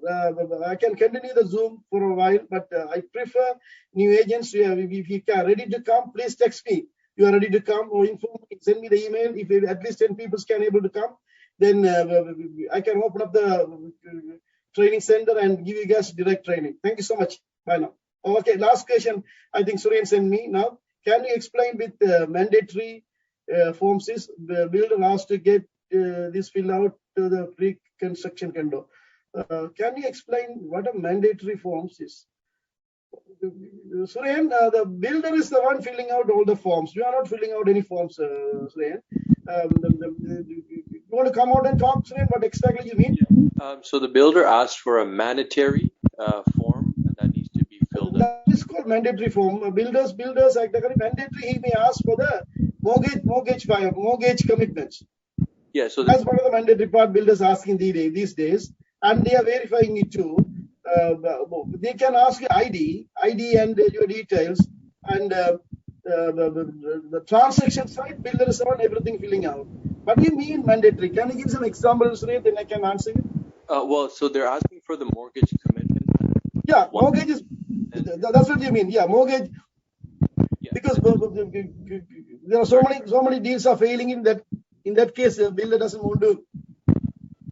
I can continue the Zoom for a while, but I prefer new agents. If you are ready to come, please text me. You are ready to come, or inform me, send me the email. If at least 10 people can able to come, then I can open up the training center and give you guys direct training. Thank you so much. Bye now. Okay, last question. I think Suryan sent me now. Can you explain with mandatory forms is the builder asked to get this fill out to the pre-construction condo. Can you explain what a mandatory forms is? Suryan, the builder is the one filling out all the forms. We are not filling out any forms, Suryan. You want to come out and talk, Suryan? What exactly you mean? Yeah. So the builder asked for a mandatory form that needs to be filled out. That is called mandatory form. Builders mandatory. He may ask for the mortgage commitments. Yeah, so that's one of the mandatory part builders asking these days, and they are verifying it too. They can ask you ID and your details, and the transaction side, builder is on everything filling out. What do you mean mandatory? Can you give some examples, Ray? Then I can answer you. Well, so they're asking for the mortgage commitment. Yeah, mortgage is. That's what you mean. Yeah, mortgage. Yeah. Because there are so many deals are failing in that. In that case, the builder doesn't want to.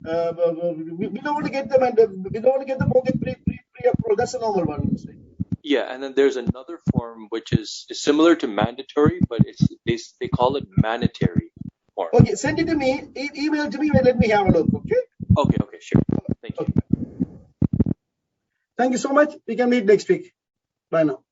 We don't want to get them, and we don't want to get the mortgage pre-approval. That's a normal one. Yeah, and then there's another form which is similar to mandatory, but they call it mandatory form. Okay, send it to me. Email to me. Let me have a look. Okay. Okay, sure. Thank you. Okay. Thank you so much. We can meet next week. Bye now.